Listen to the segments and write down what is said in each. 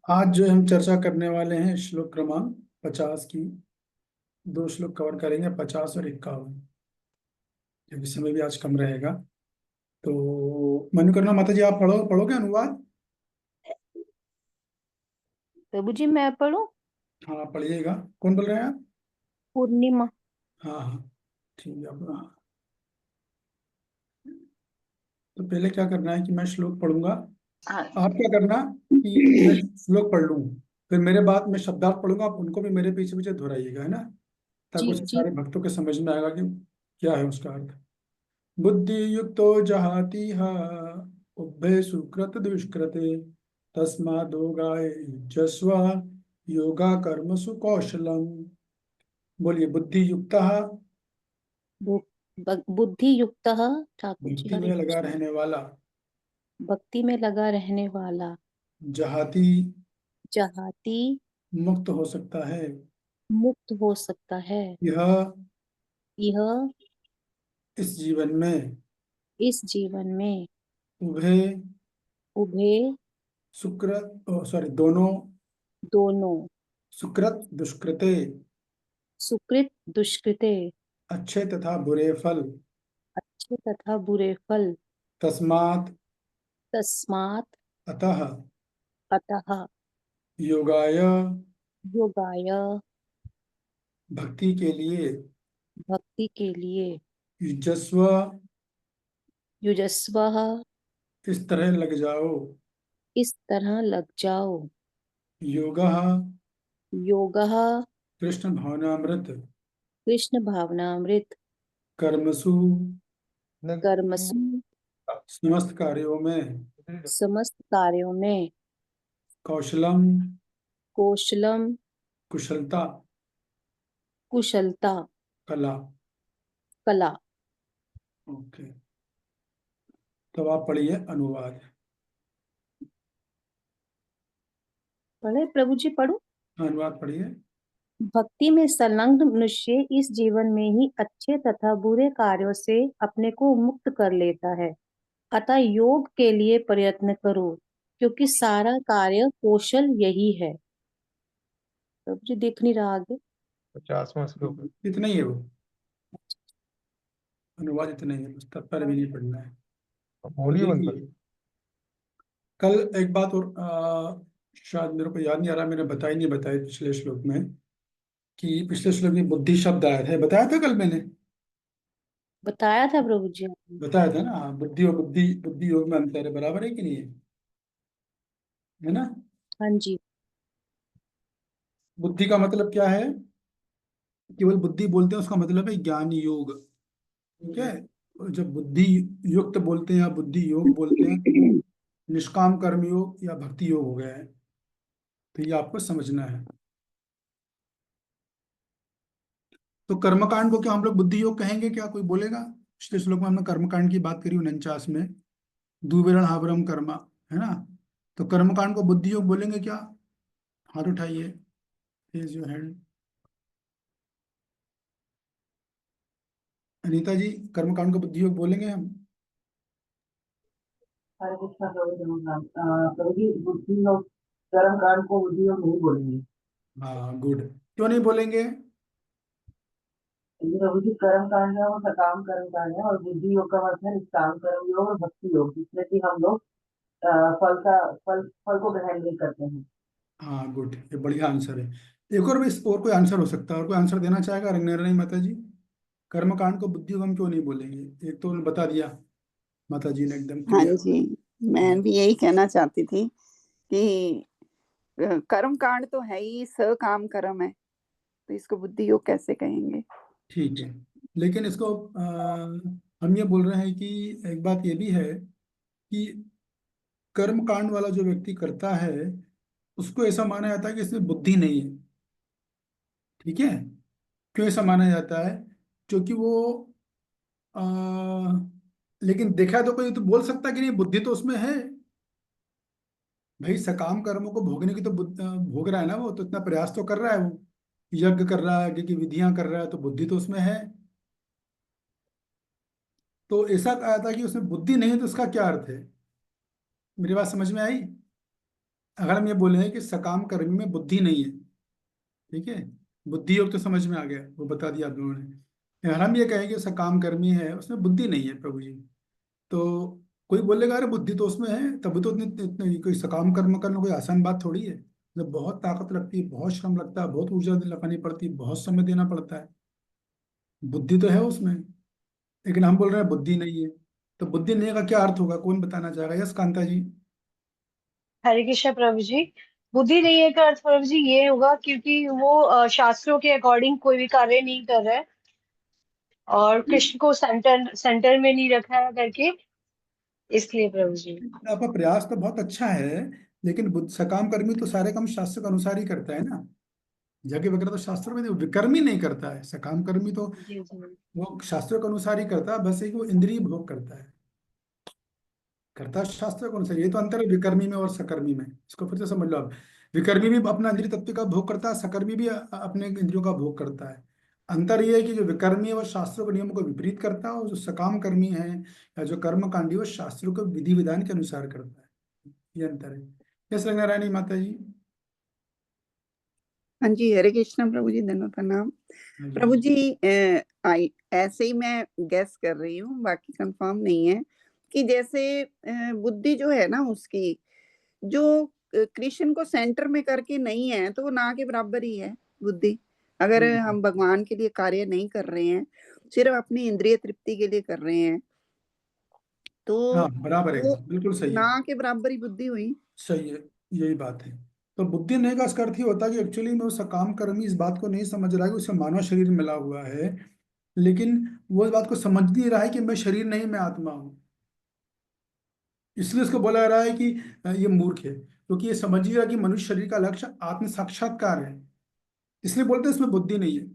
आज जो हम चर्चा करने वाले हैं श्लोक क्रमांक 50 की। दो श्लोक कवर करेंगे, 50 और 51, क्योंकि समय भी आज कम रहेगा। तो मन करना माता जी, आप पढ़ोगे अनुवाद? प्रभु जी मैं पढ़ूं। हाँ, पढ़िएगा। कौन बोल रहे हैं आप? पूर्णिमा। हाँ हाँ, ठीक है। आप हाँ। तो पहले क्या करना है कि मैं श्लोक पढ़ूंगा। हाँ आप क्या करना कि मैं श्लोक पढ़ लूँ, फिर मेरे बाद में शब्दार्थ पढ़ूंगा, आप उनको भी मेरे पीछे पीछे दोहराइएगा, है ना? ताकि जी उसे जी। सारे भक्तों के समझ में आएगा कि क्या है उसका अर्थ। बुद्धि युक्तो जहाति हा उभय सुकृत दुष्कृते तस्मादोगाय जस्व योगा कर्मसु कौशलम। बोलिए, बुद्धि युक्त बुद्धि युक्त ठाकुर जी भक्ति हरे में लगा कृष्ण। रहने वाला, भक्ति में लगा रहने वाला जहाती जहाती मुक्त हो सकता है। मुक्त हो सकता है। यह यह इस जीवन में इस जीवन में उभय उभय सुकृत सॉरी दोनों दोनों सुकृत दुष्कृते सुकृत दुष्कृते अच्छे तथा बुरे फल अच्छे तथा बुरे फल तस्मात् तस्मात् अतः अतः योगाय योगाय भक्ति के लिए भक्ति के लिए युजस्व युजस्व इस तरह लग जाओ। इस तरह लग जाओ। योगः योगः कृष्ण भावनामृत कृष्ण भावनामृत कर्मसु कर्मसु समस्त कार्यों में समस्त कार्यों में कौशलम कौशलम कुशलता कुशलता कला। कला। ओके, तो आप पढ़िए अनुवाद। पढ़े प्रभु जी पढ़ो। हाँ, अनुवाद पढ़िए। भक्ति में संलग्न मनुष्य इस जीवन में ही अच्छे तथा बुरे कार्यों से अपने को मुक्त कर लेता है। अतः योग के लिए प्रयत्न करो, क्योंकि सारा कार्य कौशल यही है। प्रभु जी दिख नहीं रहा आगे। 50वां श्लोक है। इतना ही है वो, अनुवाद इतना ही है, बस तत्पर भी नहीं पढ़ना है। तो बोलिए बंद कर। देखिए, कल एक बात और शायद मेरे को याद नहीं आ रहा, मैंने बताई नहीं बताई पिछले श्लोक में, कि पिछले श्लोक में बुद्धि शब्द आया था, बताया था कल मैंने? बताया था प्रभु जी आपने। बताया था ना? हाँ, बुद्धि और बुद्धि योग में अंतर है, बराबर है कि नहीं है? है ना? हाँ जी। बुद्धि का मतलब क्या है? केवल बुद्धि बोलते हैं उसका मतलब है ज्ञान योग। ठीक है? और जब बुद्धि युक्त बोलते हैं या बुद्धि योग बोलते हैं तो वो निष्काम कर्म योग या भक्ति योग हो गया है। तो ये आपको समझना है। तो कर्मकांड को क्या हम लोग बुद्धि योग कहेंगे? क्या कोई बोलेगा? पिछले श्लोक में हमने कर्मकांड की बात करी 49 में, दुविरण हावरम कर्मा, है ना? तो कर्मकांड को बुद्धि योग बोलेंगे क्या? हाथ उठाइए, रेज योर हैंड। अनीता जी, कर्मकांड को बुद्धि योग बोलेंगे हम? हरे कृष्णा प्रभु जी नमस्कार। प्रभु जी बुद्धि योग कर्म कांड को बुद्धि योग नहीं बोलेंगे। हाँ, गुड। क्यों नहीं बोलेंगे? क्योंकि प्रभु जी कर्म कांड है वो सकाम कर्म कांड है और बुद्धि योग का मतलब है निष्काम कर्म योग और भक्ति योग जिसमें कि हम लोग फल को ग्रहण नहीं करते हैं। हाँ, गुड, ये बढ़िया आंसर है। एक और भी, और कोई आंसर हो सकता है? और कोई आंसर देना चाहेगा? रंगनारायण माता जी, कर्मकांड को बुद्धि योग हम क्यों नहीं बोलेंगे? एक तो उन्होंने बता दिया माता जी ने, एकदम हाँ क्लियर। जी, मैं भी यही कहना चाहती थी कि कर्म कांड तो है ही, सकाम कर्म है, तो इसको बुद्धि योग कैसे कहेंगे? ठीक है, लेकिन इसको हम ये बोल रहे हैं कि एक बात ये भी है कि कर्म कांड वाला जो व्यक्ति करता है, उसको ऐसा माना जाता है कि इसमें बुद्धि नहीं है। ठीक है? क्यों ऐसा माना जाता है? क्योंकि वो आ, लेकिन देखा तो कोई तो बोल सकता है कि नहीं, बुद्धि तो उसमें है। भाई, सकाम कर्मों को भोगने की तो भोग रहा है ना, वो तो इतना प्रयास तो कर रहा है वो, यज्ञ कर रहा है, यज्ञ की विधियां कर रहा है, तो बुद्धि तो उसमें है। तो ऐसा कहा था कि उसमें बुद्धि नहीं है, तो उसका क्या अर्थ है? मेरी बात समझ में आई? अगर हम ये बोले कि सकाम कर्मी में बुद्धि नहीं है, ठीक है, बुद्धि योग तो समझ में आ गया, वो बता दिया आप लोगों ने। अगर हम ये कहें कि सकाम कर्मी है, उसमें बुद्धि नहीं है प्रभु जी, तो कोई बोलेगा अरे बुद्धि तो उसमें है, तभी तो इतनी कोई सकाम कर्म करना कोई आसान बात थोड़ी है। जब बहुत ताकत लगती है, बहुत श्रम लगता है, बहुत ऊर्जा लगानी पड़ती है, बहुत समय देना पड़ता है, बुद्धि तो है उसमें। लेकिन हम बोल रहे हैं बुद्धि नहीं है, तो बुद्धि नहीं का क्या अर्थ होगा, कौन बताना चाहेगा? यस कांता जी। हरे कृष्ण प्रभु जी। बुद्धि नहीं है का अर्थ प्रभु जी ये होगा क्योंकि वो शास्त्रों के अकॉर्डिंग कोई भी कार्य नहीं कर रहा है और कृष्ण को सेंटर सेंटर में नहीं रखा है करके, इसलिए प्रभु जी। आपका प्रयास तो बहुत अच्छा है, लेकिन सकाम कर्मी तो सारे काम शास्त्र के अनुसार ही करता है ना, यज्ञ वगैरह तो शास्त्रों में नहीं, विकर्मी नहीं करता है। सकाम कर्मी तो जी जी। वो शास्त्रों के अनुसार ही करता है, बस एक वो इंद्रिय भोग करता है, करता शास्त्र के अनुसार। ये तो अंतर है विकर्मी में और सकर्मी में, इसको फिर से समझ लो आप। विकर्मी भी अपना इंद्रिय तत्व का भोग करता है, सकर्मी भी अपने इंद्रियों का भोग करता है। अंतर ये है कि जो विकर्मी है वो शास्त्रों के नियमों को विपरीत करता है, और जो सकाम कर्मी है या जो कर्मकांडी वो शास्त्रों के विधि विधान के अनुसार करता है। ये अंतर है। यस रंगा रानी माता जी। हाँ जी, हरे कृष्ण प्रभु जी, धन्यवाद प्रणाम। हाँ जी। प्रभु जी, ऐसे ही मैं गैस कर रही हूँ, बाकी कंफर्म नहीं है कि जैसे बुद्धि जो है ना उसकी, जो कृष्ण को सेंटर में करके नहीं है तो वो ना के बराबर ही है बुद्धि। अगर हम भगवान के लिए कार्य नहीं कर रहे हैं, सिर्फ अपनी इंद्रिय तृप्ति के लिए कर रहे हैं, तो हाँ बराबर, वो एकदम बिल्कुल सही है। ना के बराबर ही बुद्धि हुई। सही है, यही बात है। तो बुद्धि नहीं का इसका अर्थ ही होता है कि एक्चुअली में वो सकाम कर्मी इस बात को नहीं समझ रहा है कि उसे मानव शरीर मिला हुआ है, लेकिन वो इस बात को समझ नहीं रहा है कि मैं शरीर नहीं, मैं आत्मा हूँ। इसलिए उसको बोला जा रहा है कि ये मूर्ख है, क्योंकि ये समझ ही रहा है कि मनुष्य शरीर का लक्ष्य आत्म साक्षात्कार है। इसलिए बोलते हैं इसमें बुद्धि नहीं है,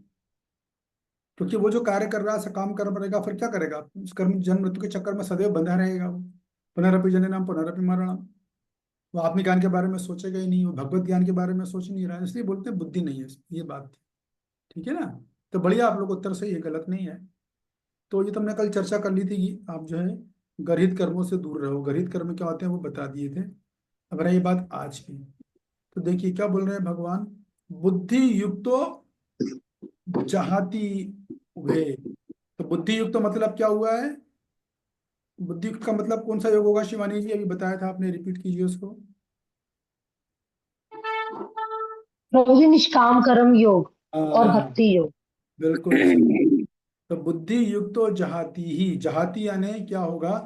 क्योंकि वो जो कार्य कर रहा है सकाम कर्म करेगा, फिर क्या करेगा? उस कर्म जन्म मृत्यु के चक्कर में सदैव बंधा रहेगा वो। पुनरपि जननम पुनरपि मरणम। वो आत्मज्ञान के बारे में सोचेगा ही नहीं, वो भगवत ज्ञान के बारे में सोच नहीं रहा है, इसलिए बोलते हैं बुद्धि नहीं है। ये बात थी, ठीक है ना? तो बढ़िया, आप लोग उत्तर सही है, गलत नहीं है। तो ये तो हमने कल चर्चा कर ली थी कि आप जो है गर्हित कर्मों से दूर रहो। गर्हित कर्म क्या होते हैं वो बता दिए थे। अब रही बात आज की, तो देखिए क्या बोल रहे हैं भगवान। बुद्धि युक्तो जहाती वे। तो बुद्धि युक्त तो मतलब क्या हुआ है? बुद्धि युक्त का मतलब कौन सा योग होगा शिवानी जी? अभी बताया था आपने, रिपीट कीजिए उसको। प्रभु जी निष्काम कर्म योग और हाँ भक्ति योग। बिल्कुल सही। तो बुद्धि युक्त तो जहाती ही, जहाती यानी क्या होगा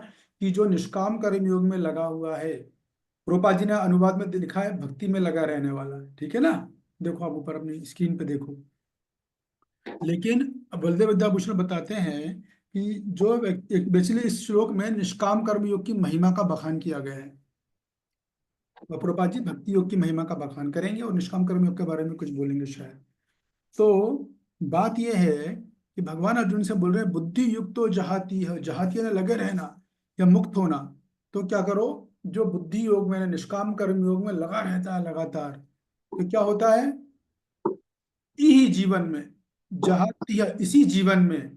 कि जो निष्काम कर्म योग में लगा हुआ है। रूपा जी ने अनुवाद में लिखा है भक्ति में लगा रहने वाला, ठीक है ना? देखो आप ऊपर अपनी स्क्रीन पे देखो। लेकिन बलदेव विद्याभूषण बताते हैं कि जो बेसिकली इस श्लोक में निष्काम कर्म योग की महिमा का बखान किया गया है। और प्रभुपाद जी भक्ति योग की महिमा का बखान करेंगे और निष्काम कर्म योग के बारे में कुछ बोलेंगे शायद। तो बात यह है कि भगवान अर्जुन से बोल रहे हैं बुद्धि युक्त तो जहाती है, जहाती ने लगे रहना या मुक्त होना। तो क्या करो, जो बुद्धि योग में निष्काम कर्म योग में लगा रहता है लगातार, तो क्या होता है? इसी जीवन में, जहाती है इसी जीवन में,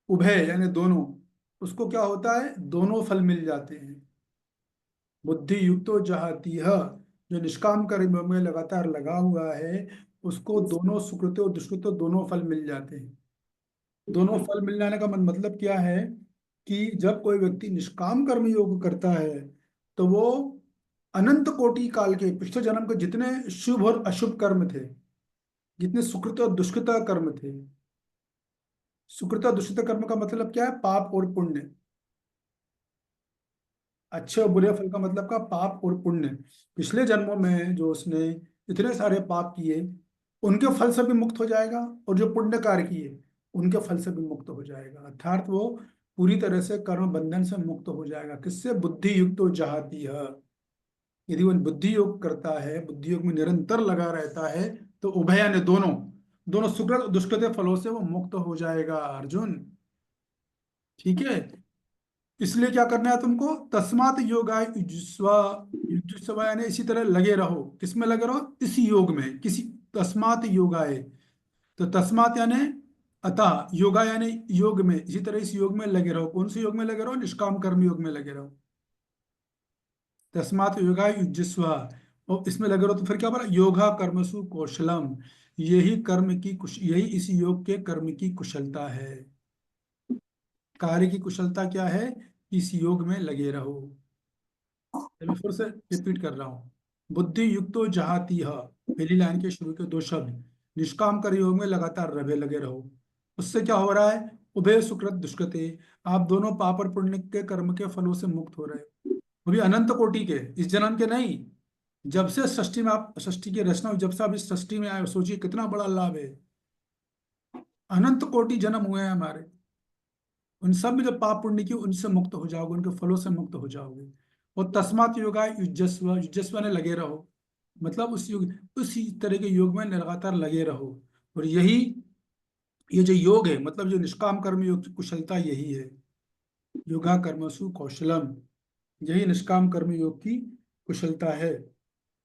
उभय यानी दोनों, उसको क्या होता है? दोनों फल मिल जाते हैं। बुद्धि युक्तो जहाती है, जो निष्काम कर्म में लगातार लगा हुआ है, उसको दोनों सुकृतो और दुष्कृतो दोनों फल मिल जाते हैं। दोनों फल मिल जाने का मतलब क्या है कि जब कोई व्यक्ति निष्काम कर्म योग करता है, तो वो अनंत कोटि काल के पिछले जन्म के जितने शुभ और अशुभ कर्म थे, जितने सुकृत और दुष्कृत कर्म थे। सुकृत और दुष्कृत कर्म का मतलब क्या है? पाप और पुण्य। अच्छे और बुरे फल का मतलब का पाप और पुण्य। पिछले जन्मों में जो उसने इतने सारे पाप किए, उनके फल से भी मुक्त हो जाएगा, और जो पुण्य कार्य किए उनके फल से भी मुक्त हो जाएगा। अर्थात वो पूरी तरह से कर्म बंधन से मुक्त हो जाएगा। किससे? बुद्धि युक्त हो जाती है। यदि वो बुद्धि योग करता है, बुद्धि योग में निरंतर लगा रहता है, तो उभय ने दोनों, दोनों सुकृत और दुष्कृत फलों से वो मुक्त हो जाएगा अर्जुन, ठीक है? इसलिए क्या करना है तुमको? तस्मात योगाय युज्यस्व। युज्यस्व यानी इसी तरह लगे रहो। किसमें लगे रहो? इसी योग में, किसी तस्मात योगाय। तो तस्मात यानी अतः, योगा यानी योग में, इसी तरह इस योग में लगे रहो। कौन से योग में लगे रहो? निष्काम कर्म योग में लगे रहो। तस्मात योगाय युज्यस्व। और इसमें लगे रहो तो फिर क्या बोला, योगा कर्मसु कौशलम, यही यही इस योग के कर्म की कुशलता है। कार्य की कुशलता क्या है, इस योग में लगे रहो। मैं फिर से रिपीट कर रहा हूँ, बुद्धि युक्तो जहाती है, पहली लाइन के शुरू के दो शब्द, निष्काम कर योग में लगातार रहे लगे रहो। उससे क्या हो रहा है, उभय सुकृत दुष्कृते, आप दोनों पाप और पुण्य के कर्म के फलों से मुक्त हो रहे हो। वो भी अनंत कोटि के, इस जन्म के नहीं। जब से सृष्टि में आप, सृष्टि की रचना हुई, जब से आप इस सृष्टि में आए हो, सोचिए कितना बड़ा लाभ है। अनंत कोटि जन्म हुए हैं हमारे, उन सब में जो पाप पुण्य की, उनसे मुक्त हो जाओगे, उनके फलों से मुक्त हो जाओगे। और तस्मात् योगा युज्यस्व, युज्यस्व ने लगे रहो, मतलब उस योग, उसी तरह के योग में लगातार लगे रहो। और यही, ये जो योग है, मतलब जो निष्काम कर्म योग की कुशलता यही है, योगा कर्मसु कौशलम, यही निष्काम कर्म योग की कुशलता है।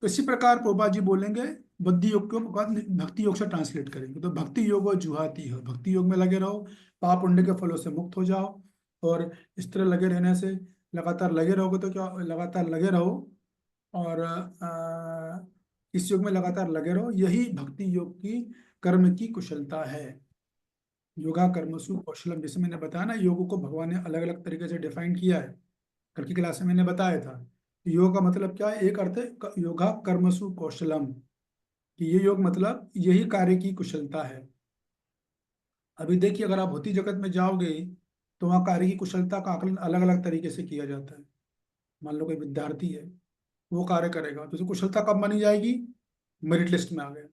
तो इसी प्रकार प्रभुपा जी बोलेंगे, बुद्धि योग को भक्ति योग से ट्रांसलेट करेंगे, तो भक्ति योग और जुहाती है, भक्ति योग में लगे रहो, पाप पुण्य के फलों से मुक्त हो जाओ। और इस तरह लगे रहने से, लगातार लगे रहोगे तो क्या, लगातार लगे रहो, और इस योग में लगातार लगे रहो, यही भक्ति योग की कर्म की कुशलता है। योगा कर्मसु कौशलम, जैसे मैंने बताया ना, योग को भगवान ने अलग अलग तरीके से डिफाइन किया है, कल की क्लास में मैंने बताया था। योग का मतलब क्या है, एक अर्थ है योगा कर्मसु कौशलम, कि ये योग मतलब यही कार्य की कुशलता है। अभी देखिए, अगर आप भौतिक जगत में जाओगे तो वहाँ कार्य की कुशलता का आकलन अलग अलग तरीके से किया जाता है। मान लो कोई विद्यार्थी है, वो कार्य करेगा तो उसे कुशलता कब मानी जाएगी, मेरिट लिस्ट में आ गया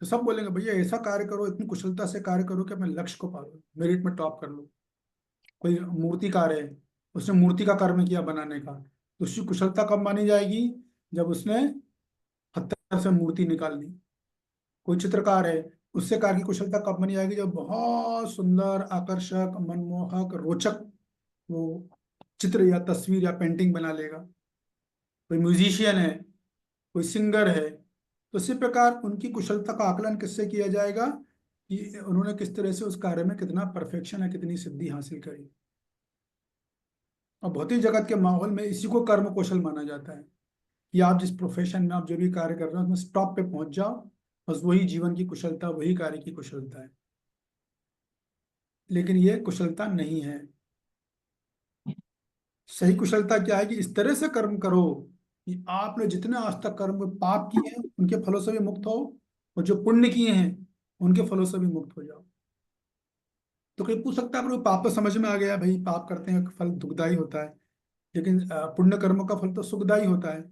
तो सब बोलेंगे भैया ऐसा कार्य करो, इतनी कुशलता से कार्य करो कि अपने लक्ष्य को पालो, मेरिट में टॉप कर लो। कोई मूर्तिकार है, उसने मूर्ति का कर्म किया बनाने का, तो उसकी कुशलता कब मानी जाएगी, जब उसने पत्थर से मूर्ति निकाल ली। कोई चित्रकार है, उससे कार्य की कुशलता कब मानी जाएगी, जब बहुत सुंदर, आकर्षक, मनमोहक, रोचक वो चित्र या तस्वीर या पेंटिंग बना लेगा। कोई म्यूजिशियन है, कोई सिंगर है, तो इसी प्रकार उनकी कुशलता का आकलन किससे किया जाएगा, कि उन्होंने किस तरह से उस कार्य में कितना परफेक्शन है, कितनी सिद्धि हासिल करी। और भौतिक जगत के माहौल में इसी को कर्म कौशल माना जाता है, कि आप जिस प्रोफेशन में आप जो भी कार्य कर रहे हो उसमें टॉप पे पहुंच जाओ, बस वही जीवन की कुशलता, वही कार्य की कुशलता है। लेकिन ये कुशलता नहीं है। सही कुशलता क्या है, कि इस तरह से कर्म करो कि आपने जितने आज तक कर्म पाप किए हैं उनके फलों से भी मुक्त हो, और जो पुण्य किए हैं उनके फलों से भी मुक्त हो जाओ। तो कोई पूछ सकता है, पर पाप तो समझ में आ गया भाई, पाप करते हैं फल दुखदाई होता है, लेकिन पुण्य कर्म का फल तो सुखदाई होता है।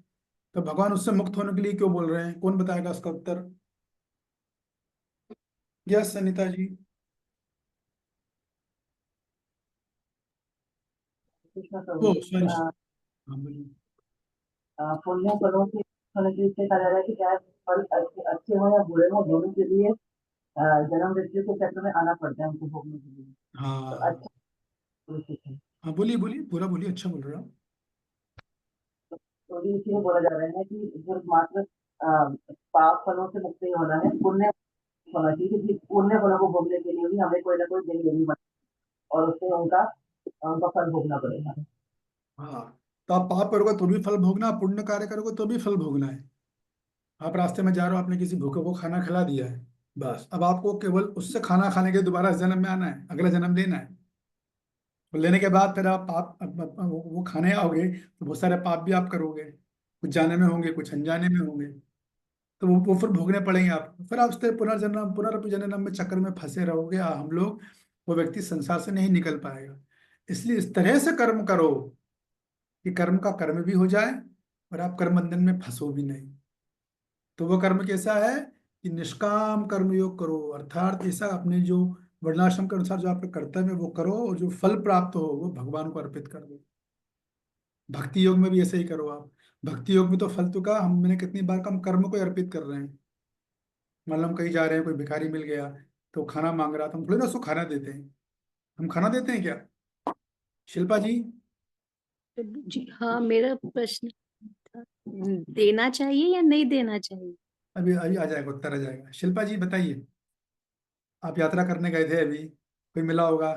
तो भगवान उससे मुक्त होने के लिए क्यों बोल रहे हैं, कौन बताएगा उसका उत्तर। यस सनिता जी। कृष्ण ओ प्रभु सॉरी, हाँ बोलिए। पुण्य फलों के होने के लिए इससे कहा जा रहा है कि चाहे फल अच्छे हो या बुरे हो, दोनों के लिए जन्म मृत्यु के चक्र में आना पड़ता है उनको भोगने के लिए। तो हाँ अच्छा उचित है। हाँ, बोलिए बोलिए, पूरा बोलिए, अच्छा बोल रहे हो। तो ये इसीलिए बोला जा रहा है कि सिर्फ मात्र पाप फलों से मुक्त नहीं होना है, पुण्य होना चाहिए, क्योंकि पुण्य फलों को भोगने के लिए भी हमें कोई ना कोई दिन देनी पड़ेगी और उससे उनका उनका फल भोगना पड़ेगा। हाँ, तो आप पाप करोगे तो भी फल भोगना, पुण्य कार्य करोगे तो भी फल भोगना है। आप रास्ते में जा रहे हो, आपने किसी भूखे को खाना खिला दिया है, बस अब आपको केवल उससे खाना खाने के दोबारा जन्म में आना है, अगला जन्म लेना है। तो लेने के बाद फिर आप पाप वो खाने आओगे तो बहुत सारे पाप भी आप करोगे, कुछ जाने में होंगे, कुछ अनजाने में होंगे, तो वो फिर भोगने पड़ेंगे आपको। फिर आप उस तरह पुनर्जन्म में चक्कर में फंसे रहोगे, हम लोग, वो व्यक्ति संसार से नहीं निकल पाएगा। इसलिए इस तरह से कर्म करो कि कर्म का कर्म भी हो जाए और आप कर्म बंधन में फंसो भी नहीं। तो वो कर्म कैसा है, कि निष्काम कर्म योग करो, अर्थात ऐसा अपने जो वर्णाश्रम के अनुसार जो आपका कर्तव्य है वो करो, और जो फल प्राप्त हो वो भगवान को अर्पित कर दो। भक्ति योग में भी ऐसे ही करो आप। भक्ति योग में तो फल तो का हमने कितनी बार हम कर्म को ही अर्पित कर रहे हैं। मान लो हम कहीं जा रहे हैं, कोई भिखारी मिल गया तो खाना मांग रहा, तो हम थोड़ी ना उसको खाना देते हैं। हम खाना देते हैं क्या, शिल्पा जी। जी हाँ, मेरा प्रश्न था, देना चाहिए या नहीं देना चाहिए। अभी अभी आ जाएगा, उत्तर आ जाएगा। शिल्पा जी बताइए, आप यात्रा करने गए थे, अभी कोई मिला होगा,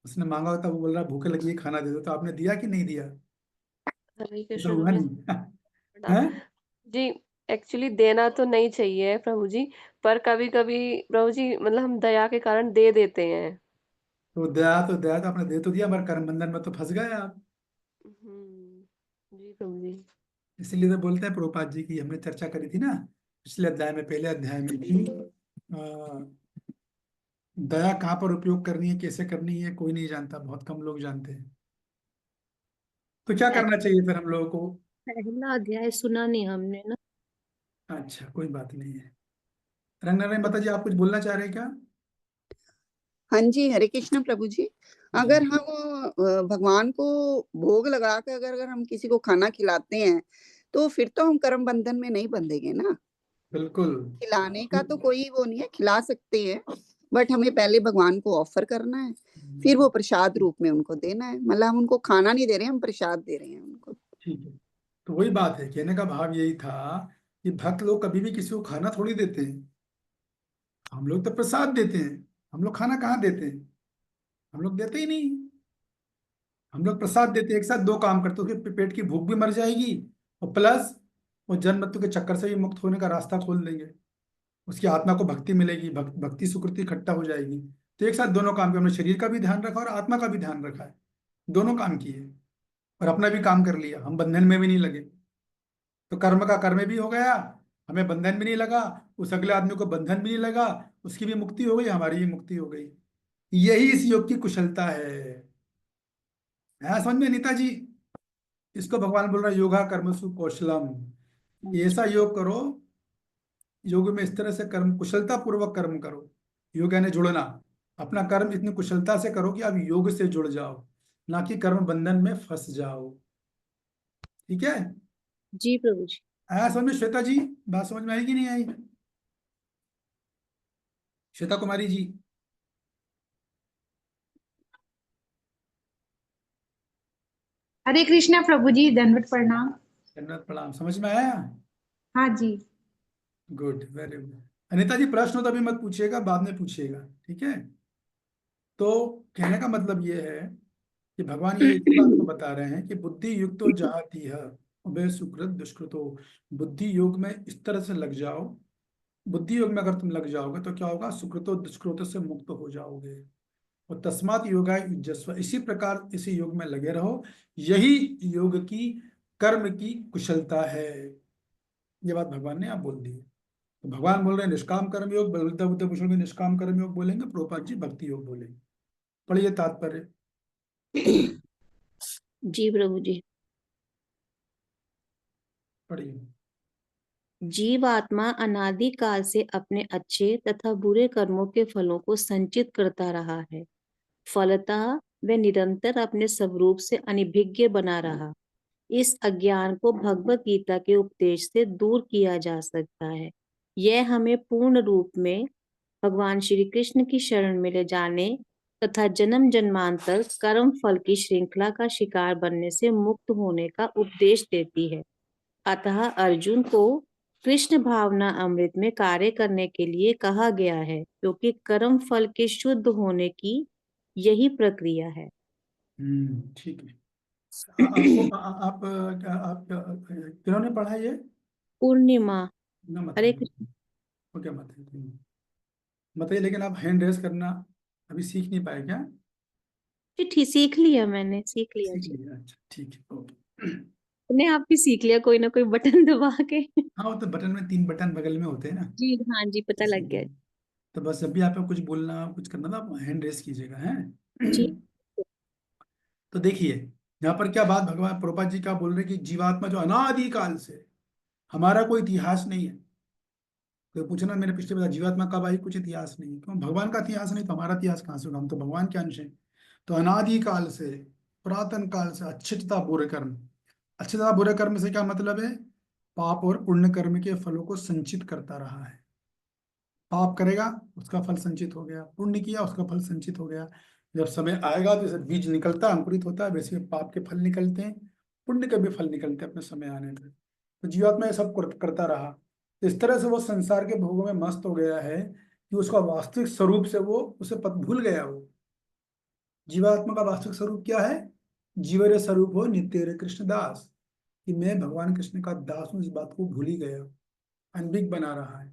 उसने मांगा होता, वो बोल रहा भूखे लगी है, खाना दे दो, तो आपने दिया कि नहीं दिया। हरे तो कृष्ण हुआ में नहीं पड़ा। है। जी, एक्चुअली देना तो नहीं चाहिए प्रभु जी, पर कभी-कभी प्रभु जी मतलब हम दया के कारण दे देते हैं। तो दया तो आपने दे तो दिया, मगर कर्म बंधन में तो फंस गए आप। जी प्रभु जी। इसीलिए तो बोलते हैं प्रभुपाद जी की, हमने चर्चा करी थी ना पिछले अध्याय में, पहले अध्याय में भी, दया कहाँ पर उपयोग करनी है, कैसे करनी है, कोई नहीं जानता, बहुत कम लोग जानते हैं। तो क्या करना चाहिए फिर हम लोगों को? पहला अध्याय सुना नहीं हमने ना। अच्छा, कोई बात नहीं है। रंगनारायण बता जी, आप कुछ बोलना चाह रहे हैं क्या? हाँ जी, हरे कृष्ण प्रभु जी। अगर हम भगवान को भोग लगा के अगर हम किसी को खाना खिलाते हैं, तो फिर तो हम कर्म बंधन में नहीं बंधेंगे ना। बिल्कुल। खिलाने का तो कोई वो नहीं है, खिला सकते हैं, बट हमें पहले भगवान को ऑफर करना है, फिर वो प्रसाद रूप में उनको देना है। मतलब हम उनको खाना नहीं दे रहे हैं, हम प्रसाद दे रहे हैं उनको। ठीक है, तो वही बात है, कहने का भाव यही था कि भक्त लोग कभी भी किसी को खाना थोड़ी देते हैं, हम लोग तो प्रसाद देते हैं। हम लोग खाना कहाँ देते हैं? हम लोग देते ही नहीं। हम लोग प्रसाद देते हैं, एक साथ दो काम करते हैं, उसके पेट की भूख भी मर जाएगी, और प्लस वो जन्म मृत्यु के चक्कर से भी मुक्त होने का रास्ता खोल देंगे। उसकी आत्मा को भक्ति मिलेगी, भक्ति सुकृति इकट्ठा हो जाएगी। तो एक साथ दोनों काम किए, हमने शरीर का भी ध्यान रखा और आत्मा का भी ध्यान रखा है, दोनों काम किए, और अपना भी काम कर लिया, हम बंधन में भी नहीं लगे। तो कर्म का कर्म भी हो गया, हमें बंधन भी नहीं लगा, उस अगले आदमी को बंधन भी नहीं लगा, उसकी भी मुक्ति हो गई, हमारी भी मुक्ति हो गई। यही इस योग की कुशलता है समझ में नीता जी? इसको भगवान बोल रहा है योगा कर्मसु कौशलम। ऐसा योग करो, योग में इस तरह से कर्म कुशलता पूर्वक कर्म करो। योग यानी जुड़ना, अपना कर्म इतनी कुशलता से करो कि आप योग से जुड़ जाओ, ना कि कर्म बंधन में फंस जाओ। ठीक है? जी प्रभु जी। आया समझ में श्वेता जी? बात समझ में आई कि नहीं आई? श्वेता कुमारी जी, हरे कृष्णा प्रभु जी, दंडवत प्रणाम। धन्यवाद, प्रणाम। समझ में आया? हाँ जी। Good, very good. Anita ji, प्रश्न तो अभी मत पूछिएगा, बाद में पूछिएगा, ठीक है? तो कहने का मतलब ये है कि भगवान ये इसी बात को बता रहे हैं कि बुद्धि युक्तो जहाती है उभय सुकृत दुष्कृतो। बुद्धि योग में इस तरह से लग जाओ, बुद्धि योग में अगर तुम लग जाओगे तो क्या होगा? सुकृतो दुष्कृतो से मुक्त हो जाओगे। और तस्मात योगाय युज्यस्व, इसी प्रकार इसी योग में लगे रहो, यही योग की कर्म की कुशलता है। ये बात भगवान ने आप बोल दी है। तो भगवान बोल रहे हैं निष्काम कर्म योग, बलवृद्ध बुद्ध भूषण भी निष्काम कर्म योग बोलेंगे, प्रभुपाद जी भक्ति योग बोलेंगे। पढ़िए तात्पर्य। जी प्रभु जी। पढ़िए। जीव आत्मा अनादि काल से अपने अच्छे तथा बुरे कर्मों के फलों को संचित करता रहा है। फलतः वह निरंतर अपने स्वरूप से अनभिज्ञ बना रहा। इस अज्ञान को भगवत गीता के उपदेश से दूर किया जा सकता है। यह हमें पूर्ण रूप में भगवान श्री कृष्ण की शरण में ले जाने तथा जन्म जन्मांतर कर्म फल की श्रृंखला का शिकार बनने से मुक्त होने का उपदेश देती है। अतः अर्जुन को कृष्ण भावना अमृत में कार्य करने के लिए कहा गया है, क्योंकि कर्म फल के शुद्ध होने की यही प्रक्रिया है। ठीक है। आपको आप किन्होंने पढ़ा ये? पूर्णिमा। ना मत हरे है, कृष्ण। ओके, मत है, मत है, लेकिन आप हैंड रेस करना अभी सीख नहीं पाए क्या? जी ठीक, सीख लिया मैंने, सीख लिया सीख जी। लिया, अच्छा ठीक है, ओके। अपने आप ही सीख लिया, कोई ना कोई बटन दबा के। हाँ, वो तो बटन में 3 बटन बगल में होते हैं ना, जी हाँ जी, पता लग गया। इसीलिए। तो बस जब भी आपको कुछ बोलना कुछ करना ना, आप हैंड रेस कीजिएगा, है? जी। तो देखिए, यहाँ पर क्या बात भगवान प्रभुपाद जी का बोल रहे हैं कि जीवात्मा जो अनादि काल से, हमारा कोई इतिहास नहीं है। तो पूछना, मैंने पिछले बताया जीवात्मा का भाई कुछ इतिहास नहीं है, क्यों? भगवान का इतिहास नहीं तो हमारा इतिहास कहाँ से होगा? हम तो भगवान के अंश हैं। तो अनादि काल से, पुरातन काल से अच्छे तथा बुरे कर्म, अच्छे तथा बुरे कर्म से क्या मतलब है? पाप और पुण्य कर्म के फलों को संचित करता रहा है। पाप करेगा, उसका फल संचित हो गया, पुण्य किया, उसका फल संचित हो गया। जब समय आएगा तो जैसे बीज निकलता अंकुरित होता है, वैसे पाप के फल निकलते हैं, पुण्य के भी फल निकलते हैं अपने समय आने पर। तो जीवात्मा ये सब करता रहा, तो इस तरह से वो संसार के भोगों में मस्त हो गया है कि उसका वास्तविक स्वरूप से वो उसे भूल गया। वो जीवात्मा का वास्तविक स्वरूप क्या है? जीवरे स्वरूप हो नित्य रे कृष्णदास। कि मैं भगवान कृष्ण का दास हूँ, इस बात को भूल ही गया, अनभिज्ञ बना रहा है।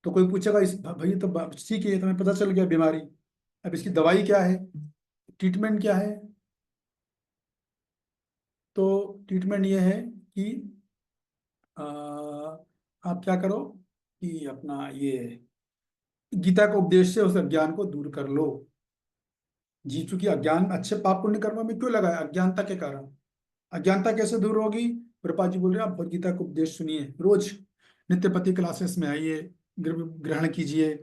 तो कोई पूछेगा इस भाई तो ठीक है, तुम्हें पता चल गया बीमारी, अब इसकी दवाई क्या है, ट्रीटमेंट क्या है? तो ट्रीटमेंट ये है कि आ, आप क्या करो कि अपना ये गीता के उपदेश से उस अज्ञान को दूर कर लो। जी, चूंकि अज्ञान अच्छे पाप पुण्य कर्मों में क्यों लगा है? अज्ञानता के कारण। अज्ञानता कैसे दूर होगी? प्रभुपाद जी बोल रहे हैं, आप भगवद गीता का उपदेश सुनिए, रोज नित्यपति क्लासेस में आइए, ग्रहण कीजिए,